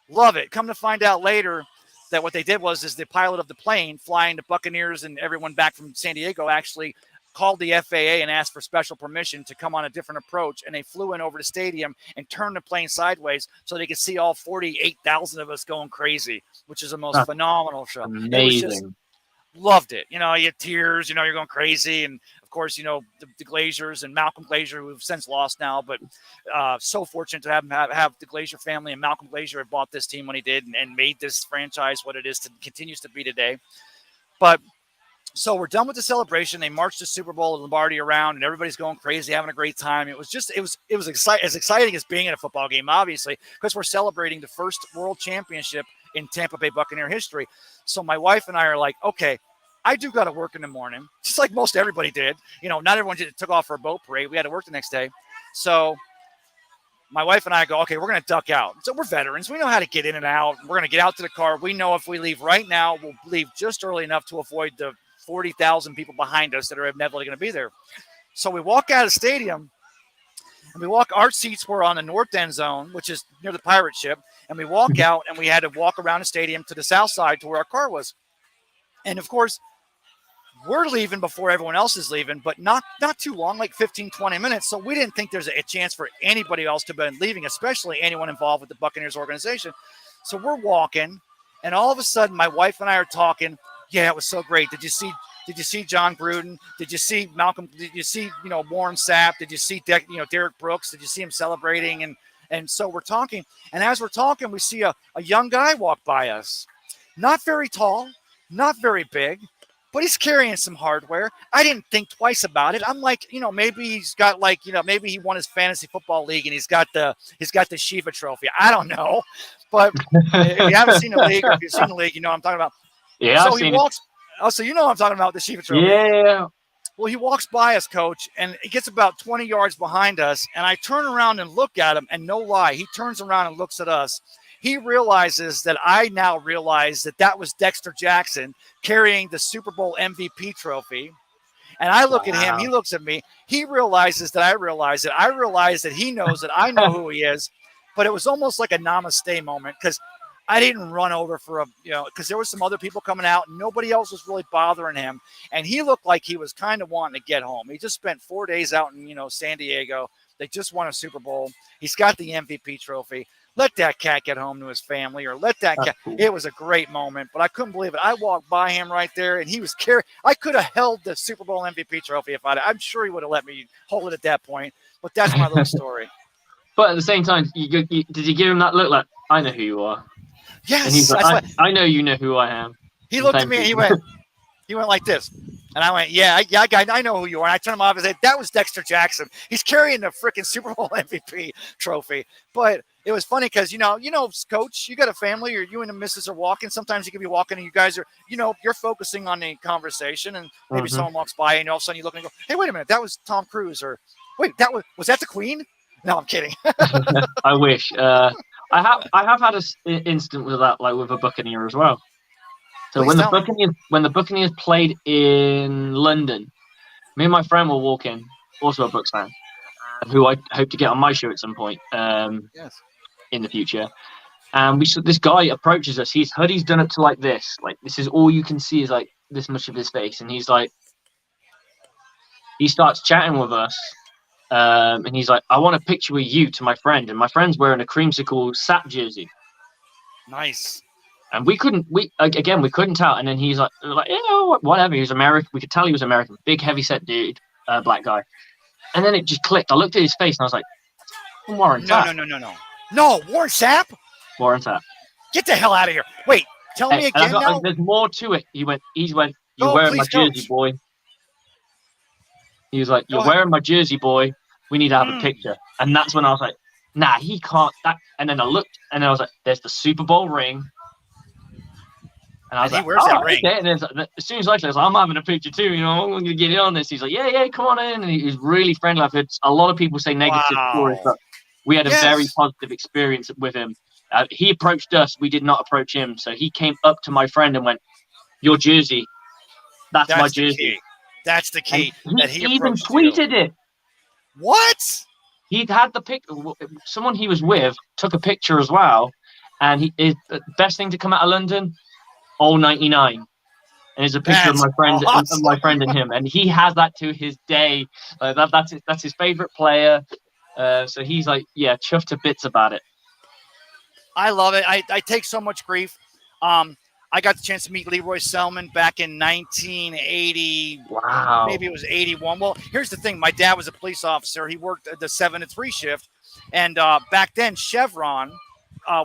Love it. Come to find out later that what they did is the pilot of the plane flying the Buccaneers and everyone back from San Diego actually called the FAA and asked for special permission to come on a different approach. And they flew in over the stadium and turned the plane sideways so they could see all 48,000 of us going crazy, which is the most phenomenal show. Amazing. Loved it. You had tears, you're going crazy. And of course, the Glazers and Malcolm Glazer, who have since lost now, but so fortunate to have the Glazer family, and Malcolm Glazer had bought this team when he did and made this franchise what it is continues to be today. But so we're done with the celebration. They marched the Super Bowl and Lombardi around, and everybody's going crazy, having a great time. It was as exciting as being at a football game, obviously, because we're celebrating the first world championship in Tampa Bay Buccaneer history. So my wife and I are like, okay, I do got to work in the morning, just like most everybody did. Not everyone took off for a boat parade. We had to work the next day. So my wife and I go, okay, we're going to duck out. So we're veterans. We know how to get in and out. We're going to get out to the car. We know if we leave right now, we'll leave just early enough to avoid the 40,000 people behind us that are inevitably going to be there. So we walk out of the stadium, and our seats were on the north end zone, which is near the pirate ship. And we walk out, and we had to walk around the stadium to the south side to where our car was. And of course, we're leaving before everyone else is leaving, but not too long, like 15, 20 minutes. So we didn't think there's a chance for anybody else to be leaving, especially anyone involved with the Buccaneers organization. So we're walking, and all of a sudden, my wife and I are talking. Yeah, it was so great. Did you see John Gruden? Did you see Malcolm? Did you see, Warren Sapp? Did you see Derek Brooks? Did you see him celebrating? And so we're talking. And as we're talking, we see a young guy walk by us. Not very tall, not very big, but he's carrying some hardware. I didn't think twice about it. I'm like, maybe he's got maybe he won his fantasy football league and he's got the Shiva trophy. I don't know. But if you haven't seen the league, or if you've seen the league, you know what I'm talking about. Yeah, so he walks. Oh, so you know what I'm talking about, the Shiva trophy. Yeah. Well, he walks by us, Coach, and he gets about 20 yards behind us, and I turn around and look at him, and no lie, he turns around and looks at us. He realizes that I now realize that was Dexter Jackson carrying the Super Bowl MVP trophy. And I look at him, he looks at me. He realizes that I realize it. I realize that he knows that I know who he is. But it was almost like a namaste moment, because I didn't run over because there was some other people coming out. And nobody else was really bothering him. And he looked like he was kind of wanting to get home. He just spent 4 days out in, San Diego. They just won a Super Bowl. He's got the MVP trophy. Let that cat get home to his family, or let that cat. Cool. It was a great moment, but I couldn't believe it. I walked by him right there, and he was carrying. I could have held the Super Bowl MVP trophy I'm sure he would have let me hold it at that point. But that's my little story. But at the same time, did you give him that look like, I know who you are? Yes. And he's like, I know you know who I am. He looked at me and he went like this. And I went, yeah, I know who you are. And I turned him off and said, that was Dexter Jackson. He's carrying the freaking Super Bowl MVP trophy. But it was funny because, Coach, you got a family, or you and the missus are walking. Sometimes you can be walking and you guys are, you're focusing on the conversation, and maybe someone walks by and all of a sudden you look and go, hey, wait a minute, that was Tom Cruise, or wait, was that the Queen? No, I'm kidding. I wish. I have had an instant with that, like with a Buccaneer as well. So when the Buccaneers played in London, me and my friend were walking, also a Bucs fan, who I hope to get on my show at some point in the future. And we saw this guy approaches us. His hoodie's done up to like this. Like, this is all you can see, is like this much of his face. And he's like, he starts chatting with us. And he's like, I want a picture with you, to my friend. And my friend's wearing a creamsicle Sapp jersey. Nice. And we couldn't tell. And then he's like, whatever. He was American. We could tell he was American. Big, heavy-set dude, black guy. And then it just clicked. I looked at his face and I was like, Warren Sapp. No, Warren Sapp? Warren Sapp. Get the hell out of here. Wait, tell me again now. There's more to it. He went, you're wearing my jersey, boy. He was like, you're wearing my jersey, boy. We need to have a picture. And that's when I was like, nah, he can't. And then I looked, and I was like, there's the Super Bowl ring. And I was like, where's that ring? Okay. And then as soon as I was like, I'm having a picture too, I'm going to get in on this. He's like, yeah, come on in. And he was really friendly. I've heard a lot of people say negative stories, but we had a very positive experience with him. He approached us. We did not approach him. So he came up to my friend and went, your jersey, that's my jersey. That's the key. He even tweeted it. What? He'd had the pic. Someone he was with took a picture as well, and the best thing to come out of London, all 99, and there's a picture of my friend, and my friend and him, and he has that to his day. That's his favorite player. So he's like, chuffed to bits about it. I love it. I take so much grief. I got the chance to meet Leroy Selman back in 1980. Wow. Maybe it was 81. Well, here's the thing. My dad was a police officer. He worked the 7 to 3 shift. And back then, Chevron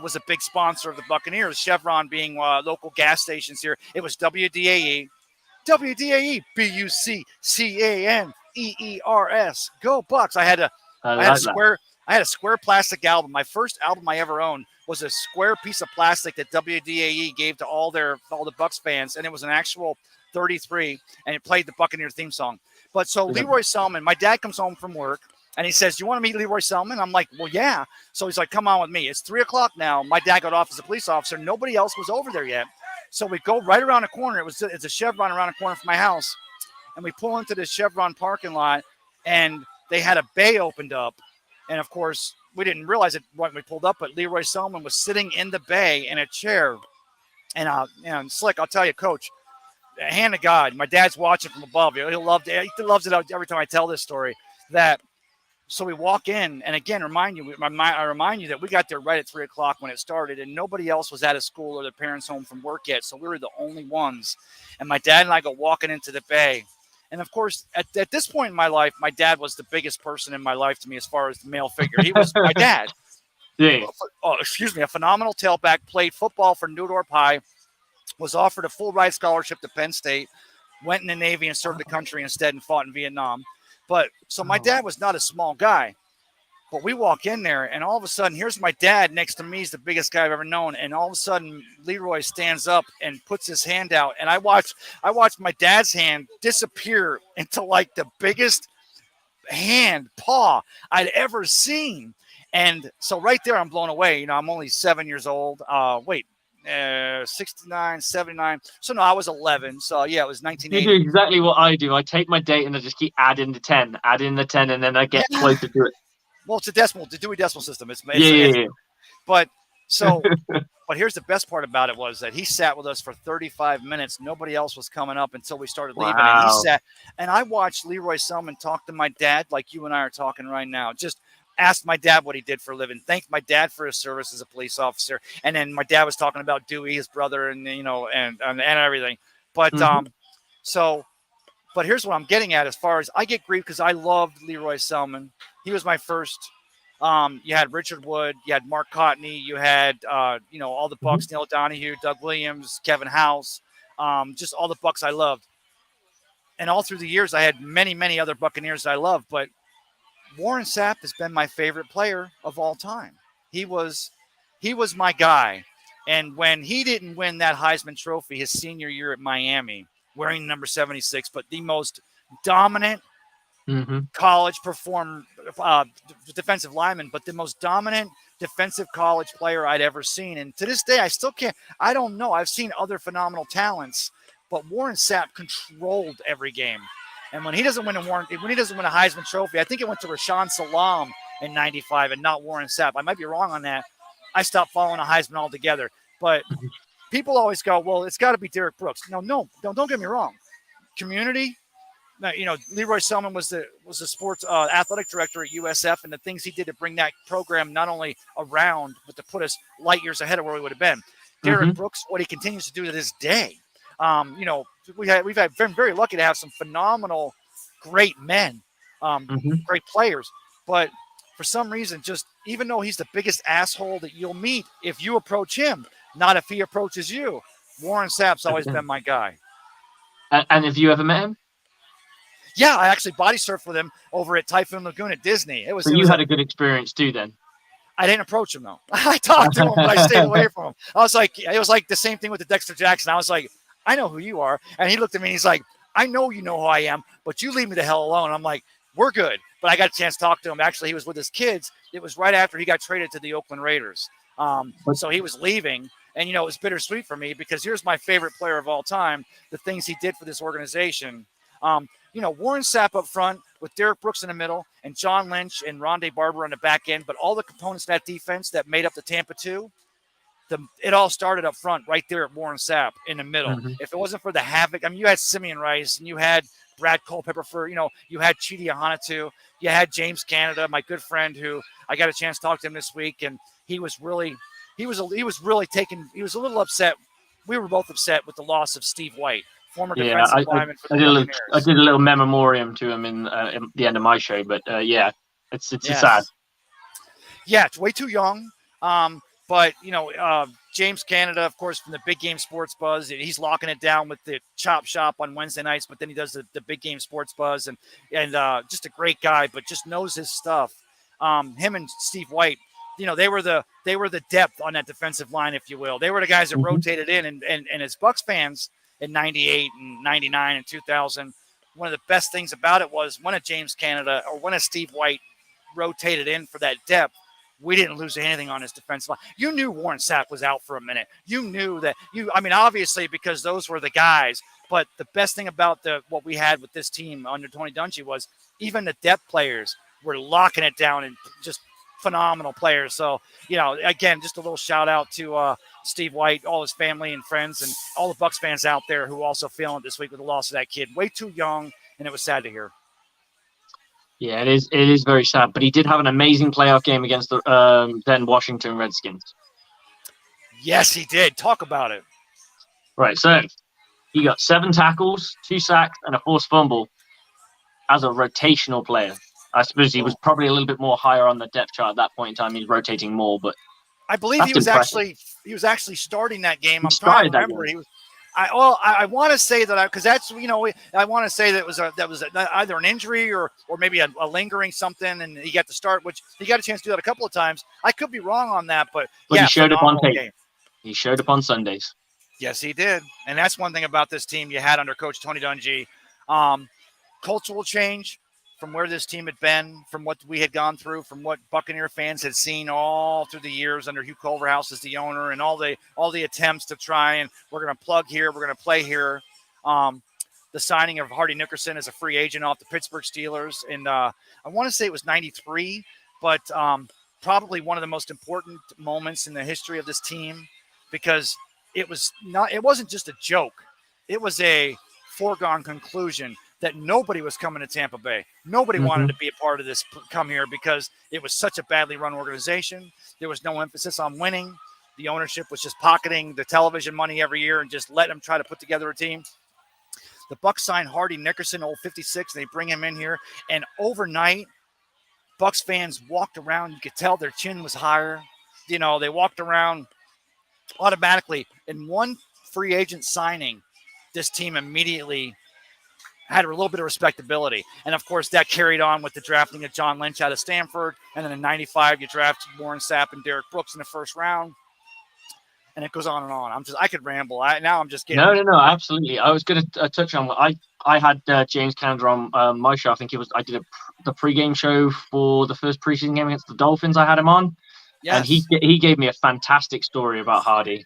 was a big sponsor of the Buccaneers. Chevron being local gas stations here. It was WDAE. WDAE. BUCCANEERS. Go Bucs. I had a square plastic album. My first album I ever owned was a square piece of plastic that WDAE gave to all the Bucs fans, and it was an actual 33, and it played the Buccaneer theme song. But so Leroy Selman, my dad comes home from work, And he says, "You want to meet Leroy Selman?" I'm like, "Well, yeah." So he's like, "Come on with me." It's 3:00 now. My dad got off as a police officer. Nobody else was over there yet. So we go right around the corner. It's a Chevron around the corner from my house. And we pull into this Chevron parking lot, and they had a bay opened up. And, of course, we didn't realize it when we pulled up, but Leroy Selman was sitting in the bay in a chair. And Slick, I'll tell you, Coach, hand to God, my dad's watching from above. He loves it every time I tell this story. So we walk in, and again, I remind you that we got there right at 3:00 when it started, and nobody else was out of school or their parents home from work yet, so we were the only ones. And my dad and I go walking into the bay. And, of course, at this point in my life, my dad was the biggest person in my life to me as far as the male figure. He was my dad. Yeah. A phenomenal tailback, played football for Neudorf High, was offered a full ride scholarship to Penn State, went in the Navy and served the country instead and fought in Vietnam. But so my dad was not a small guy. But we walk in there, and all of a sudden, here's my dad next to me. He's the biggest guy I've ever known. And all of a sudden, Leroy stands up and puts his hand out. And I watched my dad's hand disappear into like the biggest paw I'd ever seen. And so right there, I'm blown away. I'm only 7 years old. 69, 79. So, no, I was 11. So, yeah, it was 1980. You do exactly what I do. I take my date and I just keep adding the 10, and then I get closer to it. Well, it's the Dewey Decimal System. Yeah. But here's the best part about it was that he sat with us for 35 minutes. Nobody else was coming up until we started leaving. Wow. And he sat, and I watched Leroy Selman talk to my dad like you and I are talking right now. Just asked my dad what he did for a living, thanked my dad for his service as a police officer. And then my dad was talking about Dewey, his brother, and everything. But but here's what I'm getting at as far as I get grief because I loved Leroy Selman. He was my first. You had Richard Wood, you had Mark Cotney, you had all the Bucs, Neil Donahue, Doug Williams, Kevin House, just all the Bucs I loved. And all through the years, I had many, many other Buccaneers I loved, but Warren Sapp has been my favorite player of all time. He was my guy. And when he didn't win that Heisman Trophy his senior year at Miami, wearing number 76, but the most dominant college defensive lineman, but the most dominant defensive college player I'd ever seen. And to this day, I still can't. I don't know. I've seen other phenomenal talents, but Warren Sapp controlled every game. And when he doesn't win a Heisman Trophy, I think it went to Rashaan Salam in '95 and not Warren Sapp. I might be wrong on that. I stopped following a Heisman altogether. But people always go, well, it's got to be Derek Brooks. No, don't get me wrong. Community. Leroy Selman was the sports athletic director at USF, and the things he did to bring that program not only around, but to put us light years ahead of where we would have been. Derek Brooks, what he continues to do to this day. We've been very lucky to have some phenomenal, great men, great players. But for some reason, just even though he's the biggest asshole that you'll meet if you approach him, not if he approaches you, Warren Sapp's always been my guy. And have you ever met him? Yeah, I actually body surfed with him over at Typhoon Lagoon at Disney. You had a good experience too, then. I didn't approach him though. I talked to him, but I stayed away from him. It was like the same thing with the Dexter Jackson. I was like, I know who you are, and he looked at me and he's like, I know you know who I am, but you leave me the hell alone. I'm like, we're good. But I got a chance to talk to him. Actually, he was with his kids. It was right after he got traded to the Oakland Raiders. So he was leaving. And, it was bittersweet for me because here's my favorite player of all time, the things he did for this organization. Warren Sapp up front with Derek Brooks in the middle and John Lynch and Rondé Barber on the back end. But all the components of that defense that made up the Tampa 2, it all started up front right there at Warren Sapp in the middle. If it wasn't for the havoc, you had Simeon Rice and you had Brad Culpepper you had Chidi Ahanatu, you had James Canada, my good friend who I got a chance to talk to him this week. And he was a little upset. We were both upset with the loss of Steve White, former defensive lineman for the Buccaneers. I did a little memoriam to him in the end of my show, but it's sad. Yeah, it's way too young. But James Canada, of course, from the Big Game Sports Buzz, he's locking it down with the Chop Shop on Wednesday nights. But then he does the Big Game Sports Buzz, and just a great guy, but just knows his stuff. Him and Steve White, they were the depth on that defensive line, if you will. They were the guys that rotated in, and as Bucs fans in '98 and '99 and 2000, one of the best things about it was when a James Canada or when a Steve White rotated in for that depth, we didn't lose anything on his defensive line. You knew Warren Sapp was out for a minute. You knew that obviously because those were the guys. But the best thing about what we had with this team under Tony Dungy was even the depth players were locking it down and just phenomenal players. So, again, just a little shout out to Steve White, all his family and friends, and all the Bucs fans out there who also feeling it this week with the loss of that kid. Way too young, and it was sad to hear. Yeah, it is. It is very sad, but he did have an amazing playoff game against the then Washington Redskins. Yes, he did. Talk about it. Right, so he got 7 tackles, 2 sacks, and a forced fumble as a rotational player. I suppose he was probably a little bit more higher on the depth chart at that point in time. He's rotating more, but I believe he was actually starting that game. I'm trying to remember. He was. I want to say that because that's I want to say that was either an injury or maybe a lingering something, and he got to start, which he got a chance to do that a couple of times. I could be wrong on that, but yeah, he showed up on tape. He showed up on Sundays. Yes, he did, and that's one thing about this team you had under Coach Tony Dungy. Cultural change from where this team had been, from what we had gone through, from what Buccaneer fans had seen all through the years under Hugh Culverhouse as the owner, and all the attempts to try and we're going to plug here, we're going to play here. The signing of Hardy Nickerson as a free agent off the Pittsburgh Steelers, and I want to say it was '93, but probably one of the most important moments in the history of this team because it wasn't just a joke; it was a foregone conclusion that nobody was coming to Tampa Bay. Nobody wanted to be a part of this, come here, because it was such a badly run organization. There was no emphasis on winning. The ownership was just pocketing the television money every year and just letting them try to put together a team. The Bucs signed Hardy Nickerson, old 56, and they bring him in here. And overnight, Bucs fans walked around. You could tell their chin was higher. They walked around automatically. In one free agent signing, this team immediately had a little bit of respectability. And, of course, that carried on with the drafting of John Lynch out of Stanford. And then in '95, you drafted Warren Sapp and Derek Brooks in the first round. And it goes on and on. I could ramble. Now I'm just getting. No, absolutely. I was going to touch on what I had James Candler on my show. I think I did the pregame show for the first preseason game against the Dolphins. I had him on. Yes. And he gave me a fantastic story about Hardy.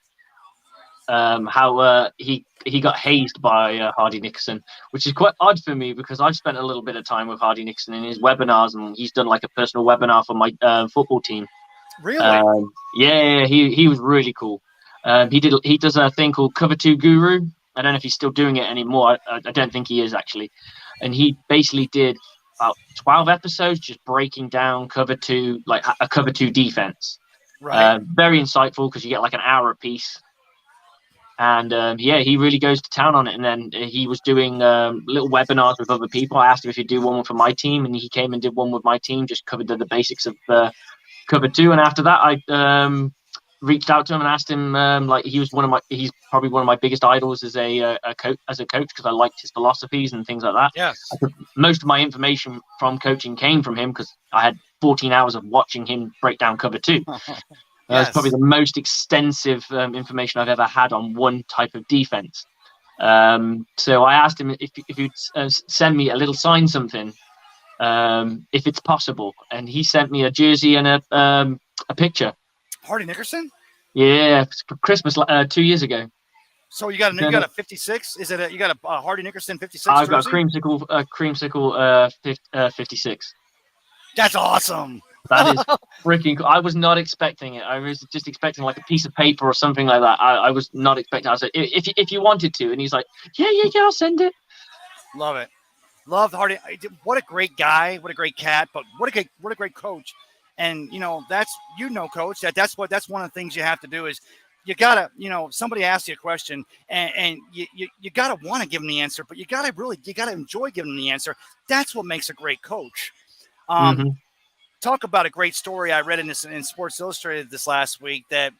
How he got hazed by Hardy Nickerson, which is quite odd for me because I've spent a little bit of time with Hardy Nickerson in his webinars, and he's done like a personal webinar for my football team. Really? Yeah, he was really cool. He does a thing called Cover 2 Guru. I don't know if he's still doing it anymore. I don't think he is actually. And he basically did about 12 episodes just breaking down Cover 2, like a Cover 2 defense. Right. Very insightful because you get like an hour a piece. And he really goes to town on it. And then he was doing little webinars with other people. I asked him if he'd do one for my team, and he came and did one with my team, just covered the basics of Cover 2. And after that, I reached out to him and asked him, he's probably one of my biggest idols as a coach, because I liked his philosophies and things like that. Yes. Most of my information from coaching came from him because I had 14 hours of watching him break down Cover 2. It's probably the most extensive information I've ever had on one type of defense. So I asked him if he'd send me a little sign something, if it's possible. And he sent me a jersey and a picture. Hardy Nickerson? Yeah, for Christmas 2 years ago. So you got a 56? Is it you got a Hardy Nickerson 56? I've got a creamsicle 56. That's awesome. That is freaking cool. I was not expecting it. I was just expecting like a piece of paper or something like that. I was not expecting. I was like, if you wanted to, and he's like, yeah, I'll send it. Love it. Love Hardy. What a great guy. What a great cat. But what a great coach. And that's coach. That's one of the things you have to do is you gotta somebody asks you a question and you gotta want to give them the answer, but you gotta enjoy giving them the answer. That's what makes a great coach. Talk about a great story I read in Sports Illustrated this last week that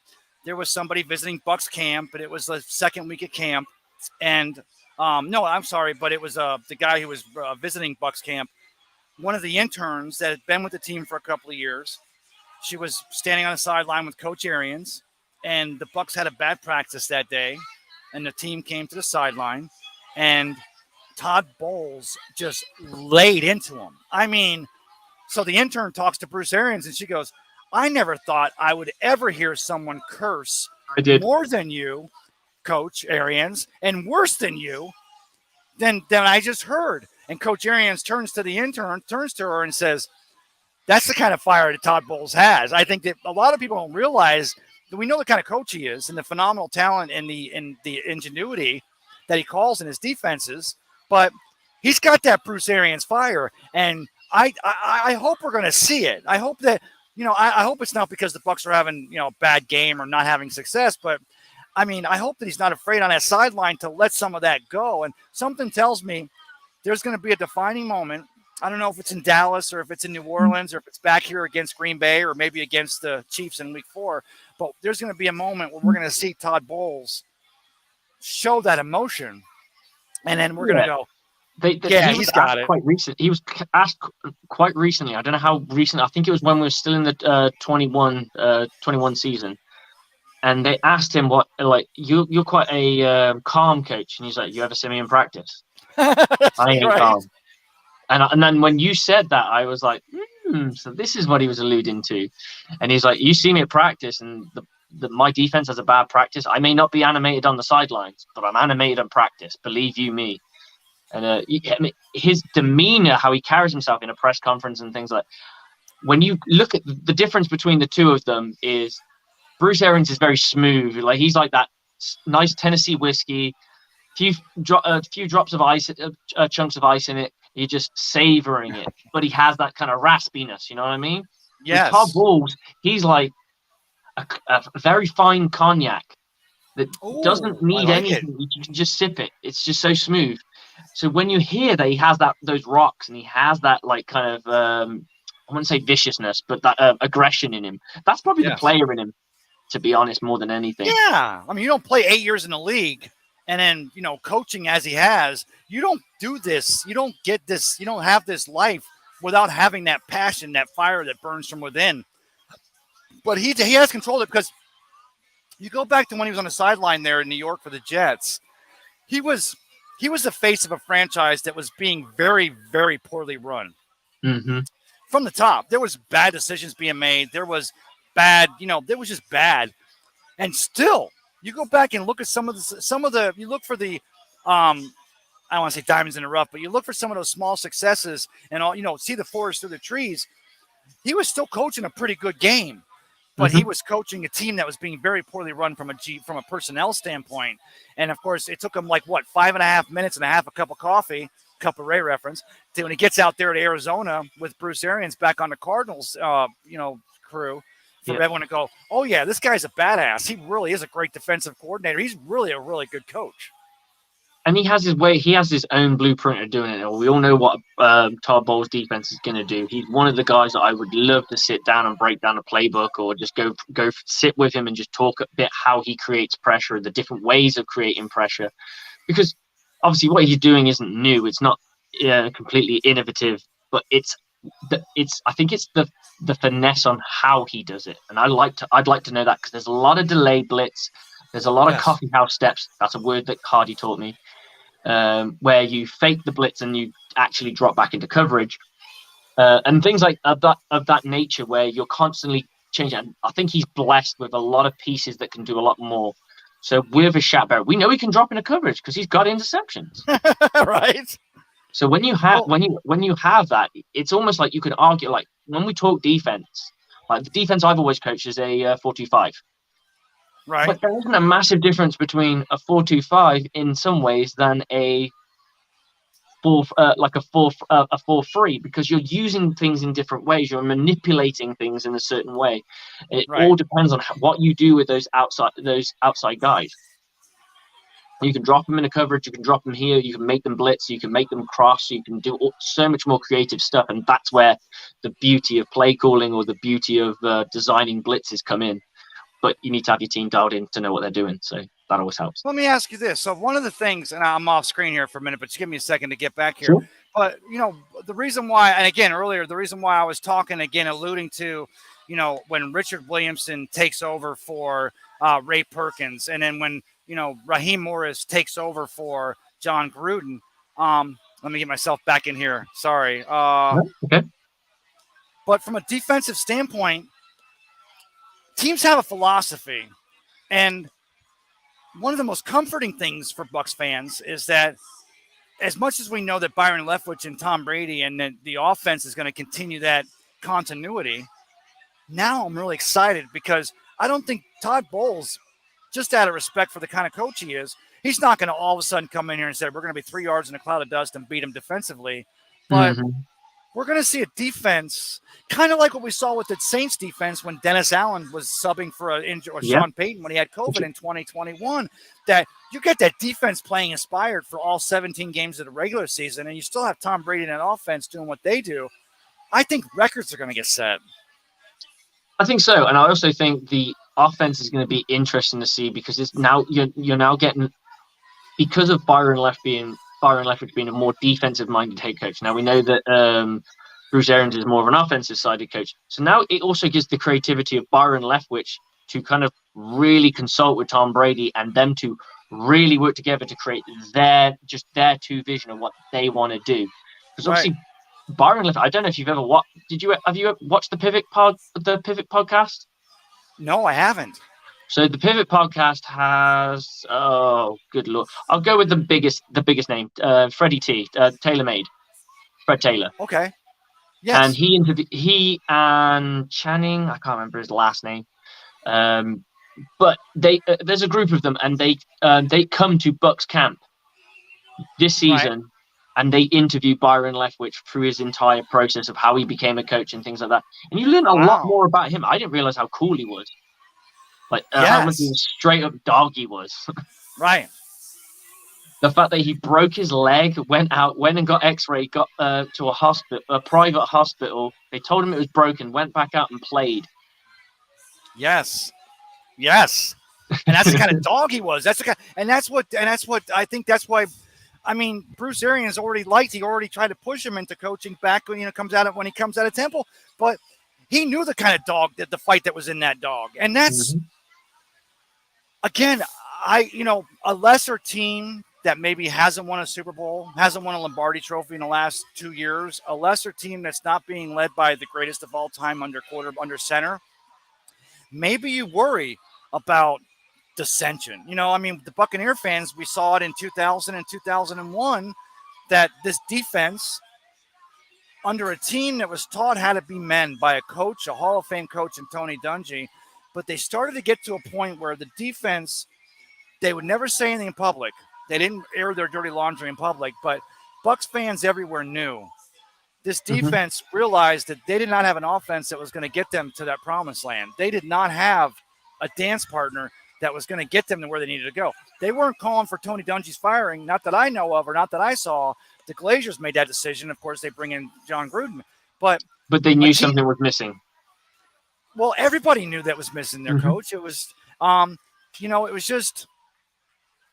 there was somebody visiting Bucs camp, and it was the second week of camp. And no, I'm sorry, but it was the guy who was visiting Bucs camp. One of the interns that had been with the team for a couple of years. She was standing on the sideline with Coach Arians, and the Bucs had a bad practice that day, and the team came to the sideline, and Todd Bowles just laid into him. I mean, So the intern talks to Bruce Arians, and she goes, I never thought I would ever hear someone curse I did. more than you, Coach Arians, and worse than you than I just heard. And Coach Arians turns to the intern, turns to her, and says, that's the kind of fire that Todd Bowles has. I think that a lot of people don't realize that we know the kind of coach he is and the phenomenal talent and the ingenuity that he calls in his defenses, but he's got that Bruce Arians fire, and I hope we're going to see it. I hope that I hope it's not because the Bucs are having a bad game or not having success, but I mean I hope that he's not afraid on that sideline to let some of that go. And something tells me there's going to be a defining moment. I don't know if it's in Dallas or if it's in New Orleans or if it's back here against Green Bay or maybe against the Chiefs in Week 4. But there's going to be a moment where we're going to see Todd Bowles show that emotion, and then we're going to go, he was asked quite recent. He was asked quite recently. I don't know how recent. I think it was when we were still in the 21 season, and they asked him what you're quite a calm coach, and he's like, you ever see me in practice? I ain't calm. And then when you said that, I was like, so this is what he was alluding to. And he's like, you see me at practice, and my defense has a bad practice. I may not be animated on the sidelines, but I'm animated in practice. Believe you me. And his demeanor, how he carries himself in a press conference and things like that. When you look at the difference between the two of them is Bruce Arians is very smooth. Like he's like that nice Tennessee whiskey, few drops of ice, chunks of ice in it. You're just savoring it, but he has that kind of raspiness. You know what I mean? Yes. With Todd Bowles, he's like a very fine cognac that doesn't need anything. You can just sip it. It's just so smooth. So when you hear that he has those rocks and he has that like kind of I wouldn't say viciousness, but that aggression in him. That's probably the player in him, to be honest, more than anything. Yeah, I mean, you don't play 8 years in the league. And then, coaching as he has, you don't do this. You don't get this. You don't have this life without having that passion, that fire that burns from within. But he has controlled it because you go back to when he was on the sideline there in New York for the Jets. He was the face of a franchise that was being very, very poorly run. Mm-hmm. From the top. There was bad decisions being made. There was bad, there was just bad. And still, you go back and look at some of the you look for the I don't want to say diamonds in the rough, but you look for some of those small successes and all, see the forest through the trees. He was still coaching a pretty good game, but he was coaching a team that was being very poorly run from a personnel standpoint. And of course, it took him 5.5 minutes and a half, a cup of coffee, Cup of Ray reference, to when he gets out there to Arizona with Bruce Arians back on the Cardinals, crew. For everyone to go, oh, yeah, this guy's a badass. He really is a great defensive coordinator. He's really a really good coach. And he has his way. He has his own blueprint of doing it. We all know what Todd Bowles' defense is going to do. He's one of the guys that I would love to sit down and break down a playbook or just go sit with him and just talk a bit how he creates pressure, the different ways of creating pressure. Because obviously what he's doing isn't new. It's not completely innovative, but I think it's the finesse on how he does it, and I'd like to know that because there's a lot of delayed blitz, there's a lot of coffee house steps. That's a word that Hardy taught me, where you fake the blitz and you actually drop back into coverage, and things like of that nature where you're constantly changing. I think he's blessed with a lot of pieces that can do a lot more. So with a Shatber, we know he can drop into coverage because he's got interceptions, right? So when you have that, it's almost like you could argue, like when we talk defense, like the defense I've always coached is a 4-2-5. Right. But there isn't a massive difference between a 4-2-5 in some ways than a 4-3, because you're using things in different ways. You're manipulating things in a certain way. It all depends on what you do with those outside guys. You can drop them in a coverage. You can drop them here. You can make them blitz. You can make them cross. You can do so much more creative stuff. And that's where the beauty of play calling or the beauty of designing blitzes come in. But you need to have your team dialed in to know what they're doing. So that always helps. Let me ask you this. So one of the things, and I'm off screen here for a minute, but just give me a second to get back here. Sure. But, the reason why, and again, earlier, the reason why I was talking, again, alluding to, when Richard Williamson takes over for Ray Perkins, and then when, Raheem Morris takes over for John Gruden. Let me get myself back in here. Sorry. Okay. But from a defensive standpoint, teams have a philosophy. And one of the most comforting things for Bucs fans is that as much as we know that Byron Leftwich and Tom Brady and the offense is going to continue that continuity, now I'm really excited because I don't think Todd Bowles, just out of respect for the kind of coach he is, he's not going to all of a sudden come in here and say, we're going to be 3 yards in a cloud of dust and beat him defensively. But we're going to see a defense kind of like what we saw with the Saints defense when Dennis Allen was subbing for Sean Payton when he had COVID in 2021, that you get that defense playing inspired for all 17 games of the regular season, and you still have Tom Brady and that offense doing what they do. I think records are going to get set. I think so. And I also think the offense is going to be interesting to see because it's now you're now getting, because of Byron Leftwich being a more defensive-minded head coach. Now we know that Bruce Arians is more of an offensive-sided coach. So now it also gives the creativity of Byron Leftwich to kind of really consult with Tom Brady and them to really work together to create their two vision of what they want to do. Because obviously, Byron Leftwich, I don't know if you've ever watched. Have you watched the Pivot podcast? No, I haven't. So the Pivot podcast has, oh, good Lord. I'll go with the biggest name, Freddie T, TaylorMade, Fred Taylor. Okay. Yes. And he and Channing, I can't remember his last name. But there's a group of them, and they come to Bucs camp this season, and they interview Byron Leftwich through his entire process of how he became a coach and things like that. And you learn a lot more about him. I didn't realize how cool he was. Like how much of a straight up dog he was. Right. The fact that he broke his leg, went and got X-rayed, got to a private hospital. They told him it was broken, went back out and played. Yes. And that's the kind of dog he was. That's what I think. That's why. I mean, Bruce Arians he already tried to push him into coaching back when he comes out of Temple, but he knew the kind of dog the fight that was in that dog, and that's again, a lesser team that maybe hasn't won a Super Bowl, hasn't won a Lombardi Trophy in the last 2 years, a lesser team that's not being led by the greatest of all time under center. Maybe you worry about dissension. The Buccaneer fans, we saw it in 2000 and 2001 that this defense under a team that was taught how to be men by a coach, a Hall of Fame coach in Tony Dungy, but they started to get to a point where the defense, they would never say anything in public. They didn't air their dirty laundry in public, but Bucs fans everywhere knew this defense realized that they did not have an offense that was going to get them to that promised land. They did not have a dance partner that was going to get them to where they needed to go. They weren't calling for Tony Dungy's firing, not that I know of or not that I saw. The Glazers made that decision. Of course, they bring in John Gruden. But they knew something was missing. Well, everybody knew that was missing their coach. It was, it was just,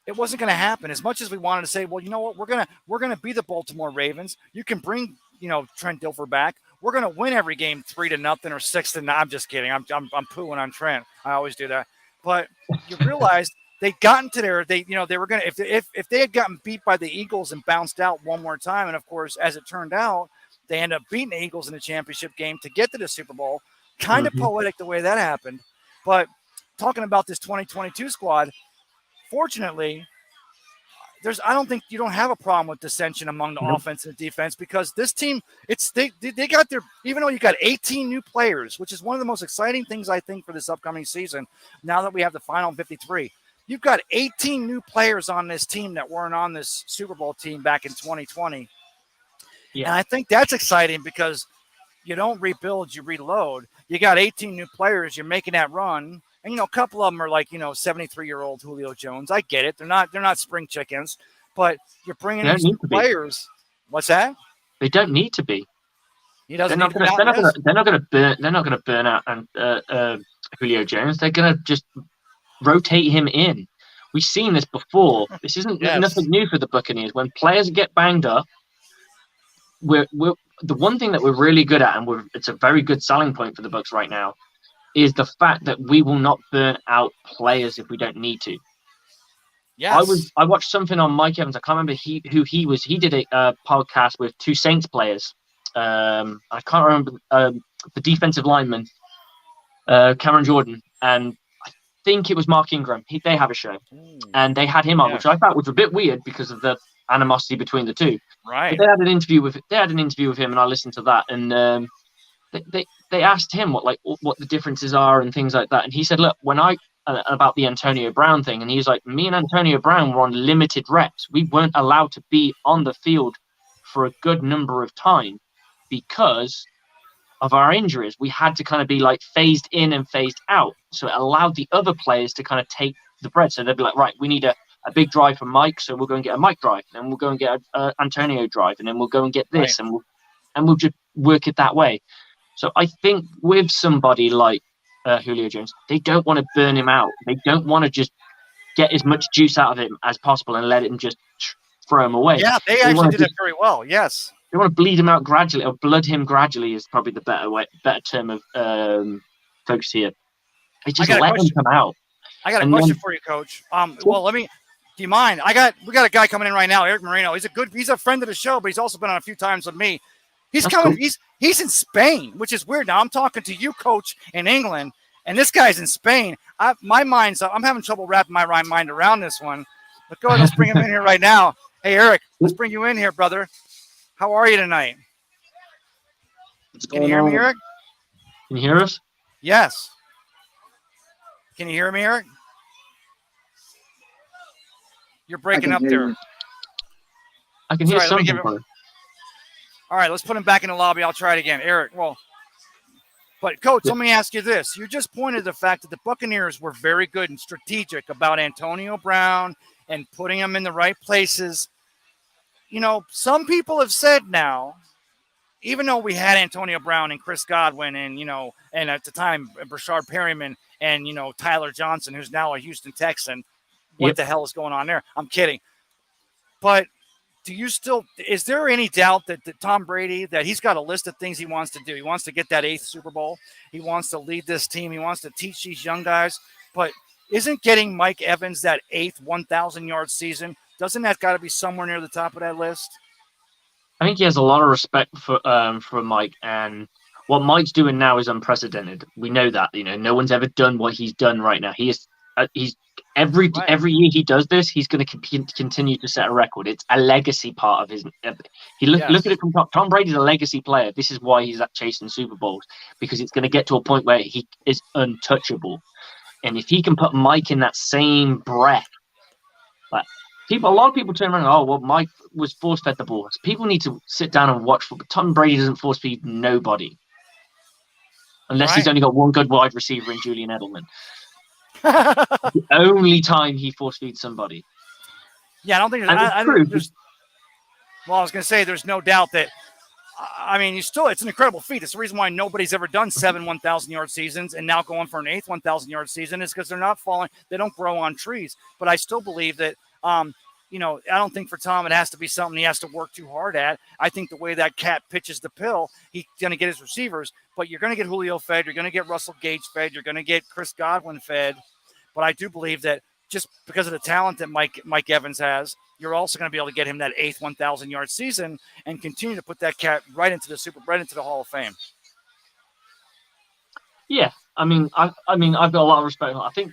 it wasn't going to happen. As much as we wanted to say, well, you know what, we're gonna be the Baltimore Ravens. You can bring, Trent Dilfer back. We're going to win every game 3-0 or 6-0. I'm just kidding. I'm pooing on Trent. I always do that. But you realized they'd gotten to they were going to, if they had gotten beat by the Eagles and bounced out one more time, and of course, as it turned out, they ended up beating the Eagles in the championship game to get to the Super Bowl. Kind of poetic the way that happened. But talking about this 2022 squad, fortunately, I don't think you don't have a problem with dissension among the offense and defense, because this team, they got even though you got 18 new players, which is one of the most exciting things I think for this upcoming season, now that we have the final 53, you've got 18 new players on this team that weren't on this Super Bowl team back in 2020. Yeah. And I think that's exciting because you don't rebuild, you reload. You got 18 new players, you're making that run. And, a couple of them are like, 73-year-old Julio Jones. I get it. They're not spring chickens, but you're bringing in new players. What's that? They don't need to be. They're not going to burn out Julio Jones. They're going to just rotate him in. We've seen this before. This isn't nothing new for the Buccaneers. When players get banged up, we're the one thing that we're really good at, and it's a very good selling point for the Bucs right now, is the fact that we will not burn out players if we don't need to. Yes. I watched something on Mike Evans. I can't remember who he was. He did a podcast with two Saints players I can't remember the defensive lineman, Cameron Jordan, and I think it was Mark Ingram. They have a show, and they had him on, which I thought was a bit weird because of the animosity between the two. Right. But they had an interview with him, and I listened to that, and they asked him what the differences are and things like that, and he said, "Look, when I about the Antonio Brown thing," and he was like, "Me and Antonio Brown were on limited reps. We weren't allowed to be on the field for a good number of time because of our injuries. We had to kind of be like phased in and phased out. So it allowed the other players to kind of take the bread. So they'd be like, right, we need a big drive from Mike, so we'll go and get a Mike drive, and then we'll go and get a Antonio drive, and then we'll go and get this, and we'll just work it that way." So I think with somebody like Julio Jones, they don't want to burn him out. They don't want to just get as much juice out of him as possible and let him just throw him away. Yeah, they actually did it very well. Yes. They want to bleed him out gradually, or blood him gradually is probably the better term of focus here. They just let him come out. I got a question for you, Coach. Well, do you mind? We got a guy coming in right now, Eric Moreno. He's a friend of the show, but he's also been on a few times with me. He's coming. Cool. He's in Spain, which is weird. Now I'm talking to you, Coach, in England, and this guy's in Spain. I'm having trouble wrapping my mind around this one. But go ahead, let's bring him in here right now. Hey, Eric, let's bring you in here, brother. How are you tonight? Can you hear me, Eric? Can you hear us? Yes. Can you hear me, Eric? You're breaking up there. I can hear something. All right, let's put him back in the lobby. I'll try it again. Eric, but Coach, let me ask you this. You just pointed to the fact that the Buccaneers were very good and strategic about Antonio Brown and putting him in the right places. You know, some people have said now, even though we had Antonio Brown and Chris Godwin and at the time, Brashard Perryman and, Tyler Johnson, who's now a Houston Texan, what the hell is going on there? I'm kidding. But is there any doubt that Tom Brady, that he's got a list of things he wants to do? He wants to get that 8th Super Bowl. He wants to lead this team. He wants to teach these young guys. But isn't getting Mike Evans that 8th 1,000-yard season, doesn't that got to be somewhere near the top of that list? I think he has a lot of respect for Mike, and what Mike's doing now is unprecedented. We know that. No one's ever done what he's done right now. He's every year he does this, he's going to continue to set a record. It's a legacy part of his. Look at it from top. Tom Brady's a legacy player. This is why he's chasing Super Bowls, because it's going to get to a point where he is untouchable. And if he can put Mike in that same breath, a lot of people turn around and go, "Oh, well, Mike was force-fed the ball." People need to sit down and watch football. Tom Brady doesn't force-feed nobody. Unless he's only got one good wide receiver in Julian Edelman. The only time he force-feeds somebody. Yeah, I don't think there's well, I was going to say there's no doubt that, it's an incredible feat. It's the reason why nobody's ever done 7 1,000-yard seasons and now going for an 8th 1,000-yard season is because they're not falling. They don't grow on trees. But I still believe that, I don't think for Tom it has to be something he has to work too hard at. I think the way that cat pitches the pill, he's going to get his receivers. But you're going to get Julio fed. You're going to get Russell Gage fed. You're going to get Chris Godwin fed. But I do believe that just because of the talent that Mike Evans has, you're also going to be able to get him that 8th 1,000-yard season and continue to put that cat right into the Hall of Fame. Yeah, I've got a lot of respect. I think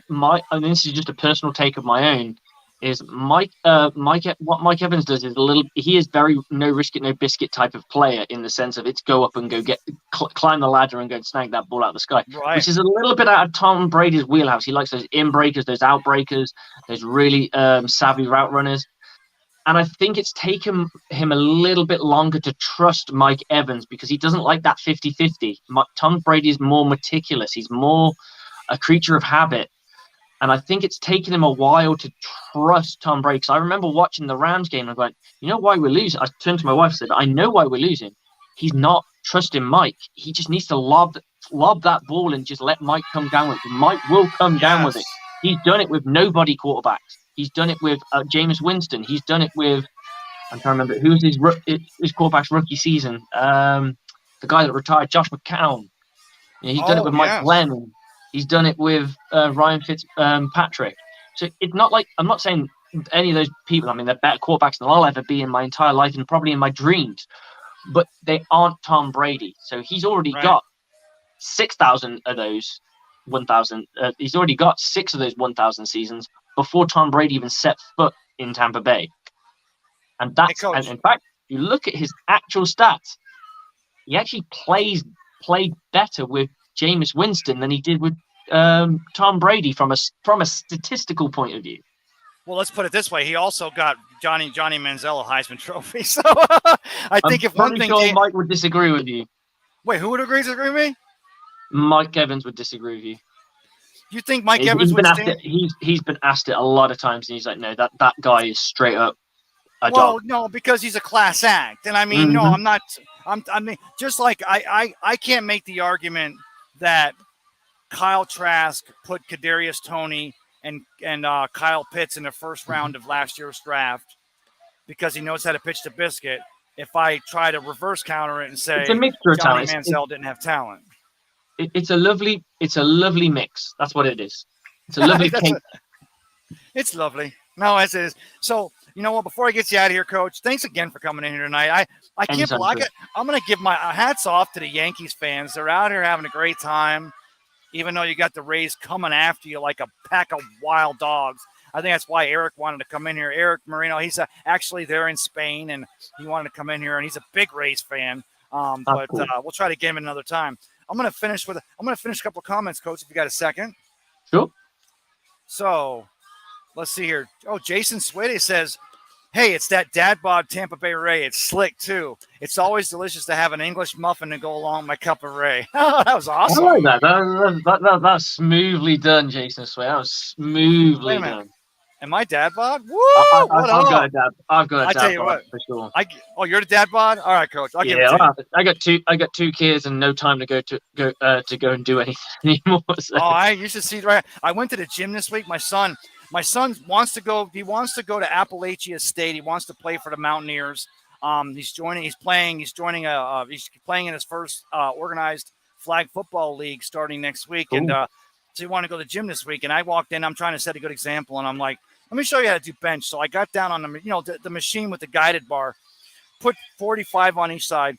this is just a personal take of my own. Is what Mike Evans does is he is very no risk it, no biscuit type of player in the sense of it's go up and go climb the ladder and go snag that ball out of the sky, which is a little bit out of Tom Brady's wheelhouse. He likes those in breakers, those out breakers, those really savvy route runners. And I think it's taken him a little bit longer to trust Mike Evans because he doesn't like that 50-50. Tom Brady is more meticulous. He's more a creature of habit. And I think it's taken him a while to trust Tom Brady. Because I remember watching the Rams game and I'm going, you know why we're losing? I turned to my wife and said, I know why we're losing. He's not trusting Mike. He just needs to lob that ball and just let Mike come down with it. Mike will come down with it. He's done it with nobody quarterbacks. He's done it with Jameis Winston. He's done it with, I'm trying to remember, who was his quarterback's rookie season? The guy that retired, Josh McCown. He's done it with Mike Glenn. He's done it with Ryan Fitzpatrick. So it's not like, I'm not saying any of those people, they're better quarterbacks than I'll ever be in my entire life and probably in my dreams. but they aren't Tom Brady. So he's already got 6,000 of those 1,000. He's already got 6 of those 1,000 seasons before Tom Brady even set foot in Tampa Bay. And and in fact, you look at his actual stats, he actually played better with Jameis Winston than he did with Tom Brady from a statistical point of view. Well, let's put it this way: he also got Johnny Manziel a Heisman Trophy. So I think I'm if one thing, sure Mike would disagree with you. Wait, who would disagree with me? Mike Evans would disagree with you. You think Mike Evans would stand? He's been asked it a lot of times, and he's like, no, that guy is straight up a dog. Well, no, because he's a class act, and I mean, no, I'm not. I mean, just like I can't make the argument that Kyle Trask put Kadarius Toney and Kyle Pitts in the first round of last year's draft because he knows how to pitch the biscuit. If I try to reverse counter it and say it's a mixture of Johnny talent. Manziel didn't have talent, it's a lovely mix. That's what it is. It's a lovely cake. It's lovely. No, it is. So you know what? Before I get you out of here, Coach, thanks again for coming in here tonight. I can't block it. I'm going to give my hats off to the Yankees fans. They're out here having a great time. Even though you got the Rays coming after you like a pack of wild dogs. I think that's why Eric wanted to come in here. Eric Marino, he's actually there in Spain, and he wanted to come in here, and he's a big Rays fan. But cool. We'll try to get him another time. I'm going to finish a couple of comments, Coach, if you got a second. Sure. So let's see here. Oh, Jason Swede says, hey, it's that dad bod Tampa Bay Ray. It's slick, too. It's always delicious to have an English muffin to go along with my cup of Ray. Oh, that was awesome. I like that. That's smoothly done, Jason Sway. That was smoothly done. Am I dad bod? Woo! I've got a dad. I've got a dad. I tell you what, for sure. You're the dad bod. All right, Coach. I'll give it to you. I got 2 kids and no time to go and do anything anymore. So. Oh, you should see. Right. I went to the gym this week. My son wants to go. He wants to go to Appalachia State. He wants to play for the Mountaineers. He's playing in his first organized flag football league starting next week. Ooh. And so he wanted to go to the gym this week. And I walked in. I'm trying to set a good example. And I'm like, let me show you how to do bench. So I got down on the machine with the guided bar, put 45 on each side.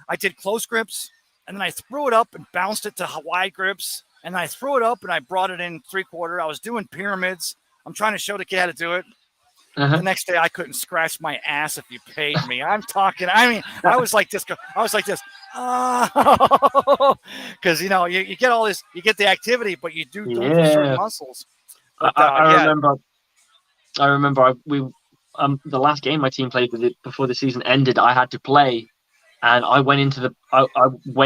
I did close grips, and then I threw it up and bounced it to Hawaii grips. And I threw it up and I brought it in 3/4. I was doing pyramids. I'm trying to show the kid how to do it. Uh-huh. The next day I couldn't scratch my ass if you paid me. I'm talking. I mean, I was like this. Oh, because you get all this, you get the activity, but you do certain muscles. But, I remember. The last game my team played before the season ended, I had to play. And I went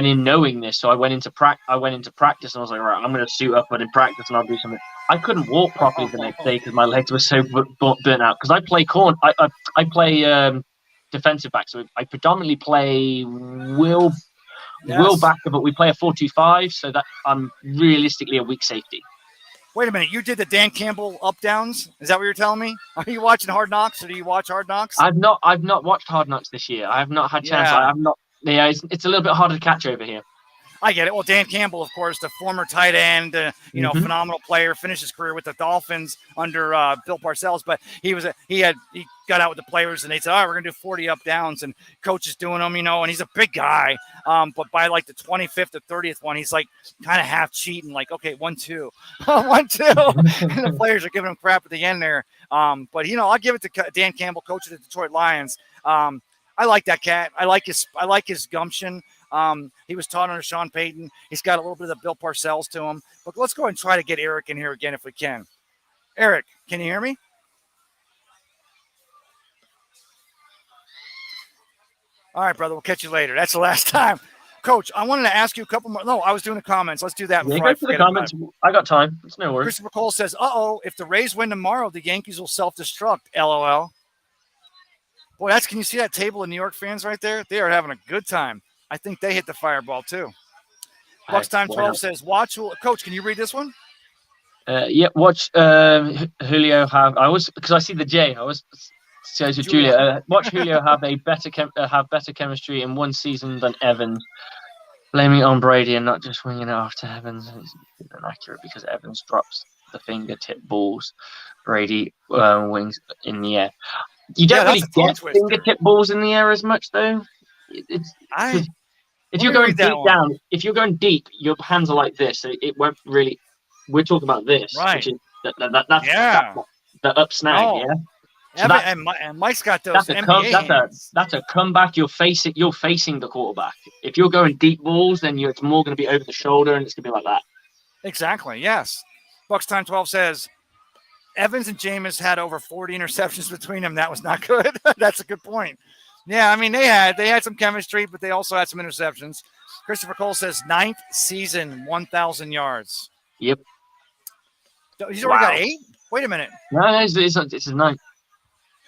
in knowing this, so I went into practice, and I was like, right, I'm going to suit up, but in practice, and I'll do something. I couldn't walk properly the next day because my legs were so burnt out. Because I play I play defensive back, so I predominantly play will backer, but we play a 4-2-5, so that I'm realistically a weak safety. Wait a minute, you did the Dan Campbell up downs? Is that what you're telling me? Are you watching Hard Knocks, or do you watch Hard Knocks? I've not watched Hard Knocks this year. I have not had chance. I have not. Yeah, it's a little bit harder to catch over here. I get it. Well, Dan Campbell, of course, the former tight end, phenomenal player, finished his career with the Dolphins under Bill Parcells. But he got out with the players, and they said, all right, we're going to do 40 up downs, and coach is doing them, and he's a big guy. But by like the 25th or 30th one, he's like kind of half cheating, like, okay, 1-2, 1-2. And the players are giving him crap at the end there. But I'll give it to Dan Campbell, coach of the Detroit Lions. I like that cat. I like his gumption. He was taught under Sean Payton. He's got a little bit of the Bill Parcells to him. But let's go ahead and try to get Eric in here again if we can. Eric, can you hear me? All right, brother. We'll catch you later. That's the last time. Coach, I wanted to ask you a couple more. No, I was doing the comments. Let's do that. Yeah, go to the comments. I got time. It's no worries. Christopher Cole says, if the Rays win tomorrow, the Yankees will self-destruct. LOL. Boy, can you see that table of New York fans right there? They are having a good time. I think they hit the fireball too. Bucs Time 12 says, watch. Coach, can you read this one? Yeah, watch Julio have. Because I see the J. I was says Julia. Watch Julio have better chemistry in one season than Evans. Blaming it on Brady and not just winging it off to Evans is inaccurate because Evans drops the fingertip balls. Brady wings in the air. You don't really get fingertip balls in the air as much, though. It's I because if let you're me going read that deep one. down, if you're going deep, your hands are like this. So it won't really. We're talking about this, which Right. is that's Yeah. the up snag. No. Yeah. So Evan and Mike's got those that's a come. NBA hands. That's a comeback. You're facing the quarterback. If you're going deep balls, then it's more going to be over the shoulder, and it's going to be like that. Exactly. Yes. Bucks Time 12 says Evans and Jameis had over 40 interceptions between them. That was not good. That's a good point. Yeah, I mean they had some chemistry, but they also had some interceptions. Christopher Cole says ninth season, 1,000 yards. Yep. He's already got Wow. 8. Wait a minute. No, it's a nine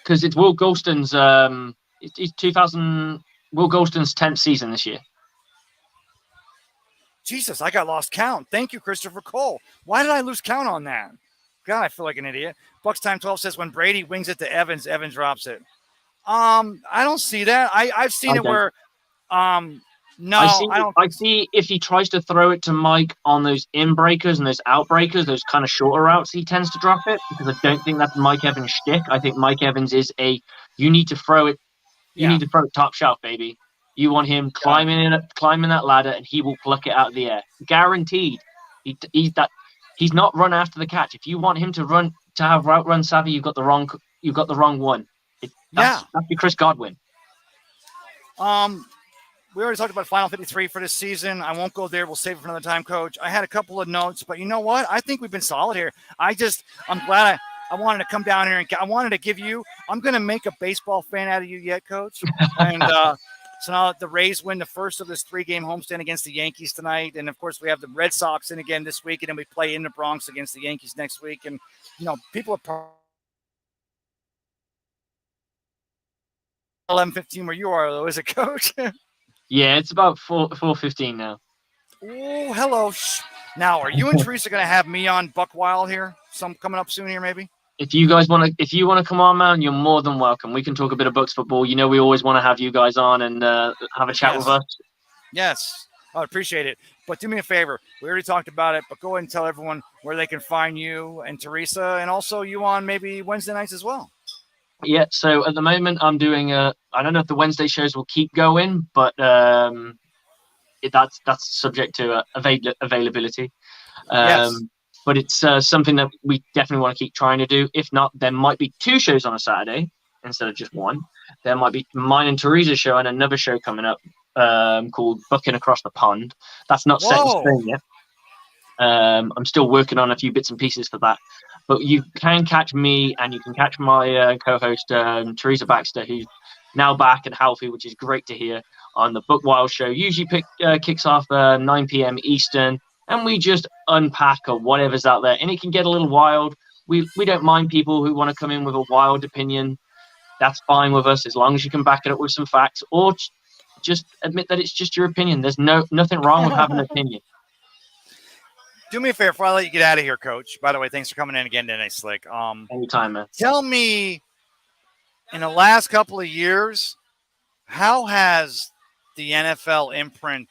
because it's Will Golston's it's 2000 Will Golston's 10th season this year. Jesus, I got lost count. Thank you, Christopher Cole. Why did I lose count on that? God, I feel like an idiot. Bucks Time 12 says when Brady wings it to Evans, Evans drops it. I don't see that. I've seen I it don't. where no, I don't I think so. see if he tries to throw it to Mike on those in breakers and those out breakers, those kind of shorter routes, he tends to drop it because I don't think that's Mike Evans' shtick. I think Mike Evans is you need to throw it. You Yeah, need to throw it top shelf, baby. You want him got it. climbing that ladder, and he will pluck it out of the air, guaranteed. He's not run after the catch. If you want him to have route run savvy, you've got the wrong one. Yeah. That's your Chris Godwin. We already talked about Final 53 for this season. I won't go there. We'll save it for another time, Coach. I had a couple of notes, but you know what? I think we've been solid here. I'm glad I wanted to come down here and I wanted to give you. I'm going to make a baseball fan out of you yet, Coach. And so now the Rays win the first of this 3-game homestand against the Yankees tonight, and of course we have the Red Sox in again this week, and then we play in the Bronx against the Yankees next week. And people are 11:15 where you are, though, is it, Coach? Yeah, it's about 4:15 now. Oh, hello. Now, are you and Teresa going to have me on Buck Wild here? Some coming up soon here, maybe? If you want to come on, man, you're more than welcome. We can talk a bit of Bucs football. We always want to have you guys on and have a chat with us. Yes, I appreciate it. But do me a favor. We already talked about it, but go ahead and tell everyone where they can find you and Teresa, and also you on maybe Wednesday nights as well. Yeah, so at the moment I'm doing I don't know if the Wednesday shows will keep going, but that's subject to availability. Yes. But it's something that we definitely want to keep trying to do. If not, there might be 2 shows on a Saturday instead of just 1. There might be mine and Teresa's show and another show coming up called Bucking Across the Pond. That's not set in stone yet. I'm still working on a few bits and pieces for that. But you can catch me and you can catch my co-host, Teresa Baxter, who's now back and healthy, which is great to hear, on the Buck Wild show. Usually kicks off 9 p.m. Eastern, and we just unpack or whatever's out there. And it can get a little wild. We don't mind people who want to come in with a wild opinion. That's fine with us, as long as you can back it up with some facts, or just admit that it's just your opinion. There's nothing wrong with having an opinion. Do me a favor before I let you get out of here, Coach. By the way, thanks for coming in again today, Slick. Anytime, man. Tell me, in the last couple of years, how has the NFL imprint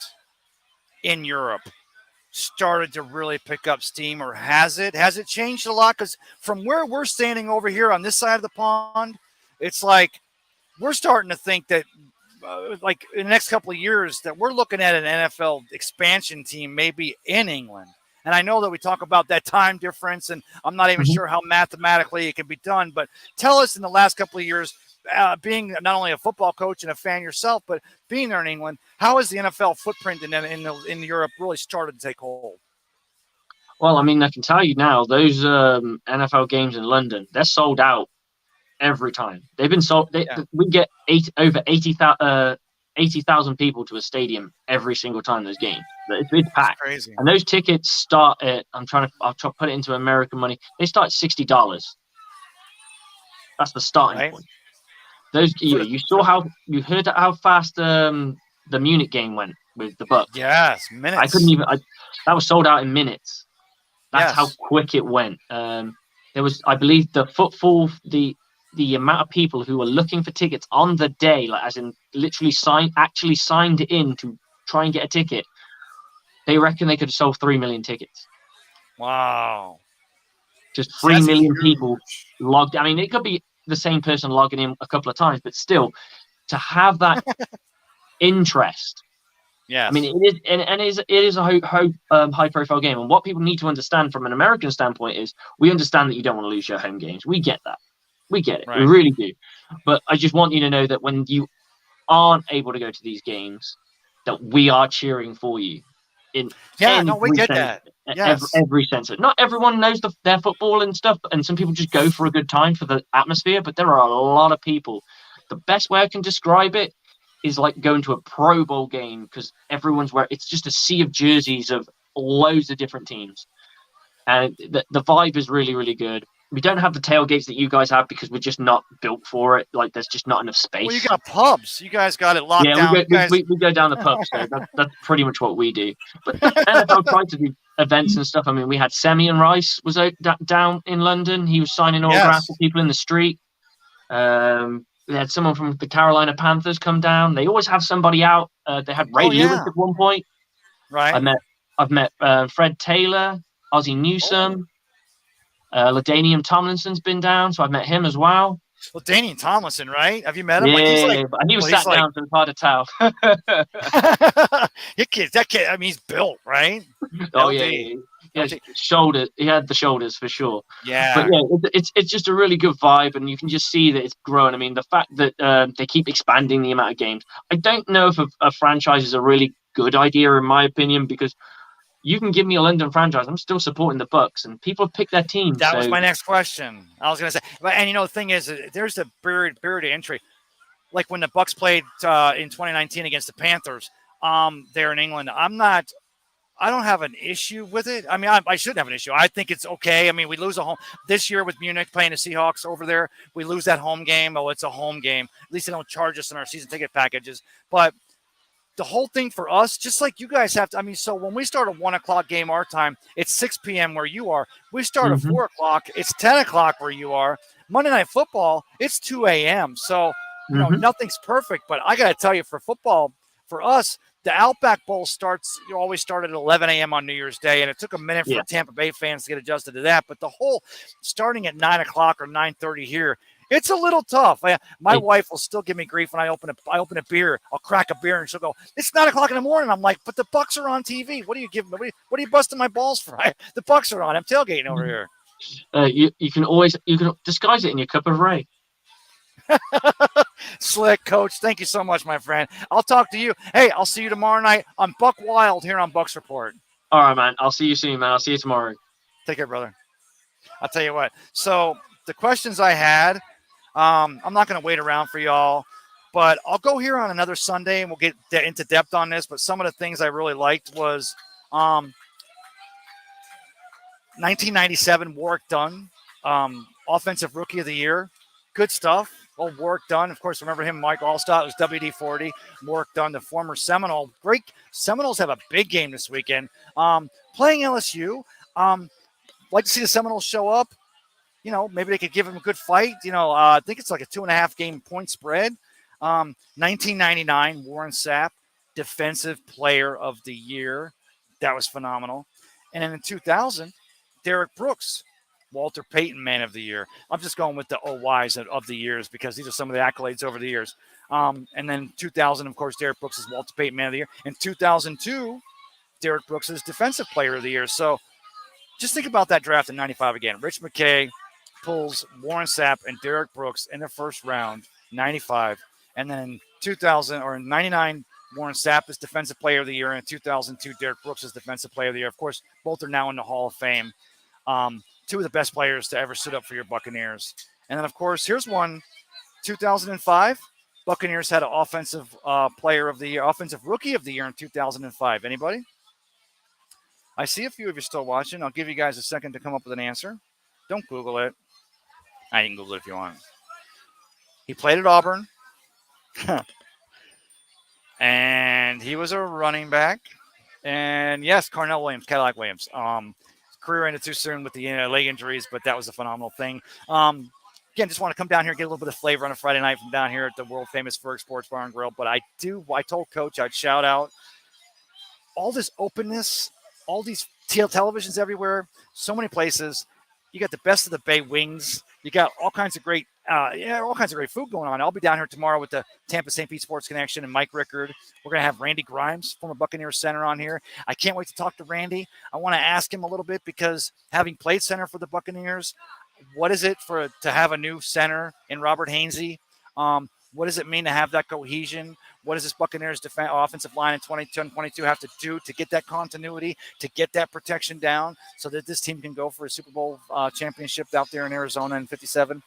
in Europe started to really pick up steam, or has it? Has it changed a lot? Because from where we're standing over here on this side of the pond, it's like we're starting to think that like in the next couple of years that we're looking at an NFL expansion team maybe in England. And I know that we talk about that time difference, and I'm not even sure how mathematically it can be done. But tell us, in the last couple of years, being not only a football coach and a fan yourself, but being there in England, how has the NFL footprint in Europe really started to take hold? Well, I mean, I can tell you now, those NFL games in London, they're sold out every time. They've been sold. We get over 80,000 people to a stadium every single time those games. It's packed. That's crazy. And those tickets start at, I'll try to put it into American money. They start at $60. That's the starting point. Those you heard how fast the Munich game went with the Bucs. Yes, minutes. I couldn't even. That was sold out in minutes. That's how quick it went. There was, I believe, the footfall, the amount of people who were looking for tickets on the day, like as in literally signed in to try and get a ticket. They reckon they could have sold 3 million tickets. Wow. Just 3 million people logged. I mean, it could be the same person logging in a couple of times, but still, to have that interest. Yes. I mean, it is, and it is a high profile game. And what people need to understand from an American standpoint is we understand that you don't want to lose your home games. We get that. We get it. Right. We really do. But I just want you to know that when you aren't able to go to these games, that we are cheering for you in we get that. Yes. every sense. Not everyone knows their football and stuff, and some people just go for a good time for the atmosphere, but there are a lot of people. The best way I can describe it is like going to a Pro Bowl game, because everyone's it's just a sea of jerseys of loads of different teams. And the vibe is really, really good. We don't have the tailgates that you guys have because we're just not built for it. Like, there's just not enough space. Well, you got pubs. You guys got it locked down. We go down the pubs. So that's pretty much what we do. But the NFL tried to do events and stuff. I mean, we had Semi and Rice was down in London. He was signing autographs for people in the street. We had someone from the Carolina Panthers come down. They always have somebody out. They had Ray Lewis at one point. Right. I've met Fred Taylor, Ozzie Newsome. LaDainian Tomlinson's been down, so I've met him as well. LaDainian Tomlinson, right? Have you met him? Yeah, he was sat down, so it's hard to tell. That kid, I mean, he's built, right? Oh, yeah. He had the shoulders for sure. Yeah. But yeah, it's just a really good vibe, and you can just see that it's growing. I mean, the fact that they keep expanding the amount of games. I don't know if a franchise is a really good idea, in my opinion, because you can give me a London franchise. I'm still supporting the Bucs, and people have picked their teams. That was my next question. I was going to say, and the thing is, there's a barrier to entry. Like when the Bucs played in 2019 against the Panthers, there in England. I don't have an issue with it. I mean, I shouldn't have an issue. I think it's okay. I mean, we lose a home this year with Munich playing the Seahawks over there. We lose that home game. Oh, it's a home game. At least they don't charge us in our season ticket packages. But the whole thing for us, just like you guys have to, I mean, so when we start a 1 o'clock game our time, it's 6 p.m. where you are. We start at 4 o'clock, it's 10 o'clock where you are. Monday Night Football, it's 2 a.m. So, nothing's perfect. But I got to tell you, for football, for us, the Outback Bowl always started at 11 a.m. on New Year's Day, and it took a minute for Tampa Bay fans to get adjusted to that. But the whole starting at 9 o'clock or 9:30 here, it's a little tough. My wife will still give me grief when I open a beer. I'll crack a beer and she'll go, "It's 9 o'clock in the morning." I'm like, "But the Bucs are on TV. What are you giving me? What are you busting my balls for? The Bucs are on. I'm tailgating over here." You can disguise it in your cup of Ray. Slick, Coach. Thank you so much, my friend. I'll talk to you. Hey, I'll see you tomorrow night on Buck Wild here on Bucs Report. All right, man. I'll see you soon, man. I'll see you tomorrow. Take care, brother. I'll tell you what. So the questions I had, I'm not going to wait around for y'all, but I'll go here on another Sunday and we'll get into depth on this. But some of the things I really liked was 1997 Warwick Dunn, Offensive Rookie of the Year. Good stuff. Old Warwick Dunn. Of course, remember him, Mike Allstott. It was WD-40. Warwick Dunn, the former Seminole. Great. Seminoles have a big game this weekend. Playing LSU. Like to see the Seminoles show up. Maybe they could give them a good fight. I think it's like a 2.5 game point spread. 1999, Warren Sapp, Defensive Player of the Year. That was phenomenal. And then in 2000, Derek Brooks, Walter Payton Man of the Year. I'm just going with the OYs of the years because these are some of the accolades over the years. And then 2000, of course, Derek Brooks is Walter Payton Man of the Year. In 2002, Derek Brooks is Defensive Player of the Year. So just think about that draft in 95 again. Rich McKay pulls Warren Sapp and Derek Brooks in the first round, 95. And then in 2000 or in 99, Warren Sapp is Defensive Player of the Year. And in 2002, Derek Brooks is Defensive Player of the Year. Of course, both are now in the Hall of Fame. Two of the best players to ever sit up for your Buccaneers. And then, of course, here's one. 2005, Buccaneers had an Offensive Player of the Year, Offensive Rookie of the Year in 2005. Anybody? I see a few of you still watching. I'll give you guys a second to come up with an answer. Don't Google it. You can Google it if you want. He played at Auburn. And he was a running back. And, yes, Carnell Williams, Cadillac Williams. Career ended too soon with the leg injuries, but that was a phenomenal thing. Again, just want to come down here and get a little bit of flavor on a Friday night from down here at the world famous Ferg Sports Bar and Grill. But I told Coach I'd shout out all this openness, all these televisions everywhere, so many places. You got the best of the Bay wings. You got all kinds of great Yeah, all kinds of great food going on. I'll be down here tomorrow with the Tampa St. Pete Sports Connection and Mike Rickard. We're going to have Randy Grimes, former Buccaneers center, on here. I can't wait to talk to Randy. I want to ask him a little bit because having played center for the Buccaneers, what is it to have a new center in Robert Hainsey? What does it mean to have that cohesion? What does this Buccaneers offensive line in 2022 have to do to get that continuity, to get that protection down so that this team can go for a Super Bowl championship out there in Arizona in 57?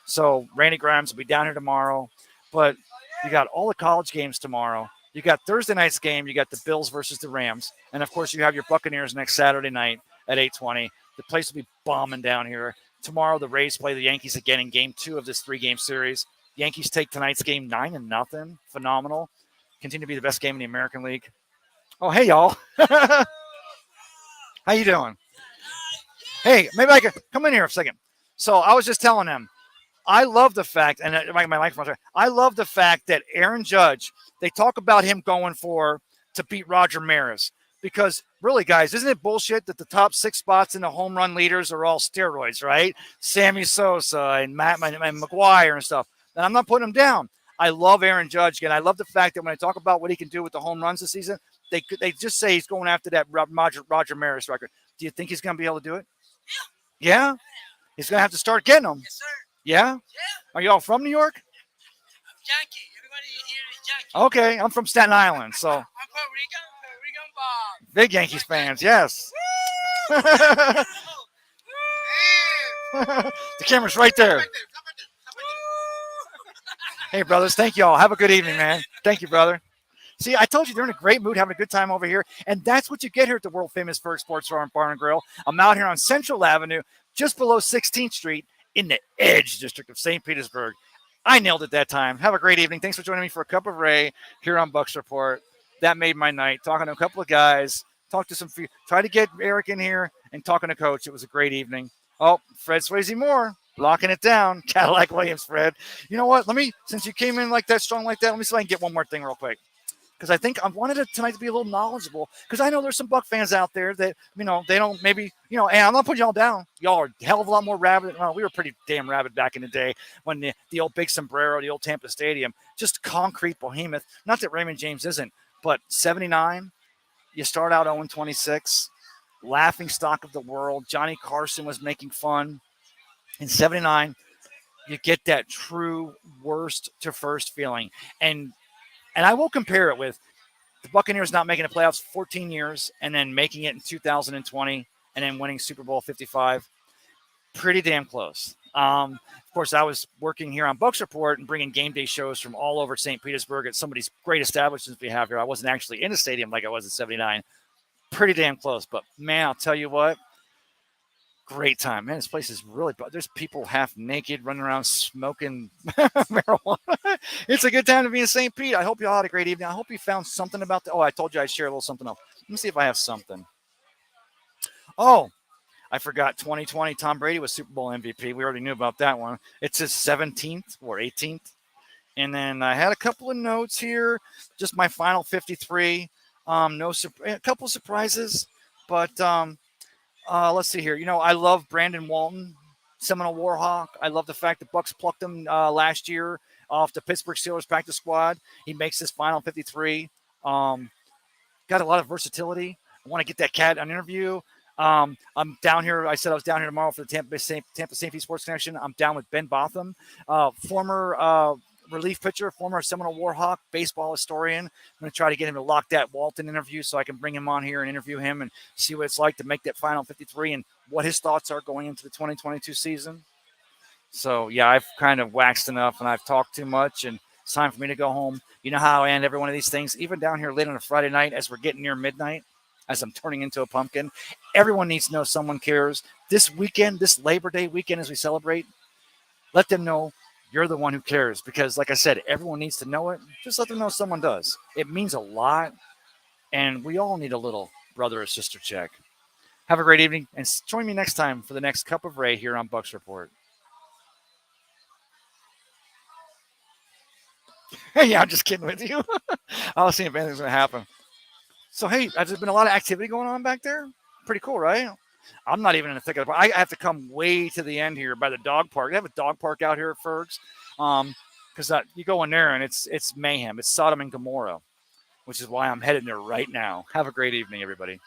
So Randy Grimes will be down here tomorrow. But you got all the college games tomorrow. You got Thursday night's game. You got the Bills versus the Rams. And, of course, you have your Buccaneers next Saturday night at 8:20. The place will be bombing down here. Tomorrow, the Rays play the Yankees again in Game 2 of this 3-game series. Yankees take tonight's game 9-0. Phenomenal. Continue to be the best game in the American League. Oh, hey, y'all. How you doing? Hey, maybe I could come in here a second. So I was just telling them, I love the fact, and my microphone's right. I love the fact that Aaron Judge, they talk about him going to beat Roger Maris. Because really, guys, isn't it bullshit that the top 6 spots in the home run leaders are all steroids, right? Sammy Sosa and McGuire and stuff. And I'm not putting him down. I love Aaron Judge. And I love the fact that when I talk about what he can do with the home runs this season, they just say he's going after that Roger Maris record. Do you think he's going to be able to do it? Yeah? He's going to have to start getting them. Yes, sir. Yeah? Yeah. Are you all from New York? I'm Yankee. Everybody here is Yankee. Okay, I'm from Staten Island, so. I'm Puerto Rican Bob. Big Yankees fans, yes. The camera's right there. Hey, brothers, thank you all. Have a good evening, man. Thank you, brother. See, I told you they're in a great mood, having a good time over here. And that's what you get here at the world-famous Ferg Sports Bar and Grill. I'm out here on Central Avenue, just below 16th Street in the Edge District of St. Petersburg. I nailed it that time. Have a great evening. Thanks for joining me for a cup of Ray here on Bucs Report. That made my night. Talking to a couple of guys. Talked to some few. Try to get Eric in here and talking to Coach. It was a great evening. Oh, Fred Swayze Moore. Locking it down. Cadillac Williams, Fred. You know what? Since you came in like that, strong like that, let me see if I can get one more thing real quick. Because I think I wanted it tonight to be a little knowledgeable. Because I know there's some Buck fans out there that, they don't maybe, and I'm not putting y'all down. Y'all are a hell of a lot more rabid. Well, we were pretty damn rabid back in the day when the old Big Sombrero, the old Tampa Stadium, just concrete behemoth. Not that Raymond James isn't, but 79, you start out 0-26, laughing stock of the world. Johnny Carson was making fun. In 79, you get that true worst to first feeling. And I will compare it with the Buccaneers not making the playoffs 14 years and then making it in 2020 and then winning Super Bowl 55. Pretty damn close. Of course, I was working here on Bucs Report and bringing game day shows from all over St. Petersburg at some of these great establishments we have here. I wasn't actually in the stadium like I was in 79. Pretty damn close. But, man, I'll tell you what. Great time, man. This place is really, there's people half naked running around smoking marijuana. It's a good time to be in St. Pete. I hope you all had a great evening. I hope you found something about I told you I'd share a little something else. Let me see if I have something. Oh, I forgot 2020 Tom Brady was Super Bowl MVP. We already knew about that one. It's his 17th or 18th. And then I had a couple of notes here, just my final 53. A couple of surprises, but let's see here. I love Brandon Walton, Seminole Warhawk. I love the fact that Bucs plucked him last year off the Pittsburgh Steelers practice squad. He makes his final 53. Got a lot of versatility. I want to get that cat an interview. I'm down here. I said I was down here tomorrow for the Tampa St. Pete Sports Connection. I'm down with Ben Botham, former relief pitcher, former Seminole Warhawk, baseball historian. I'm going to try to get him to lock that Walton interview so I can bring him on here and interview him and see what it's like to make that final 53 and what his thoughts are going into the 2022 season. So, yeah, I've kind of waxed enough and I've talked too much, and it's time for me to go home. You know how I end every one of these things, even down here late on a Friday night as we're getting near midnight, as I'm turning into a pumpkin. Everyone needs to know someone cares. This weekend, this Labor Day weekend as we celebrate, let them know you're the one who cares, because, like I said, everyone needs to know it. Just let them know someone does. It means a lot, and we all need a little brother or sister check. Have a great evening, and join me next time for the next Cup of Ray here on Bucs Report. Hey, yeah, I'm just kidding with you. I'll see if anything's going to happen. So, hey, there's been a lot of activity going on back there. Pretty cool, right? I'm not even in the thick of it. I have to come way to the end here by the dog park. They have a dog park out here at Ferg's. Because you go in there and it's mayhem. It's Sodom and Gomorrah, which is why I'm headed there right now. Have a great evening, everybody.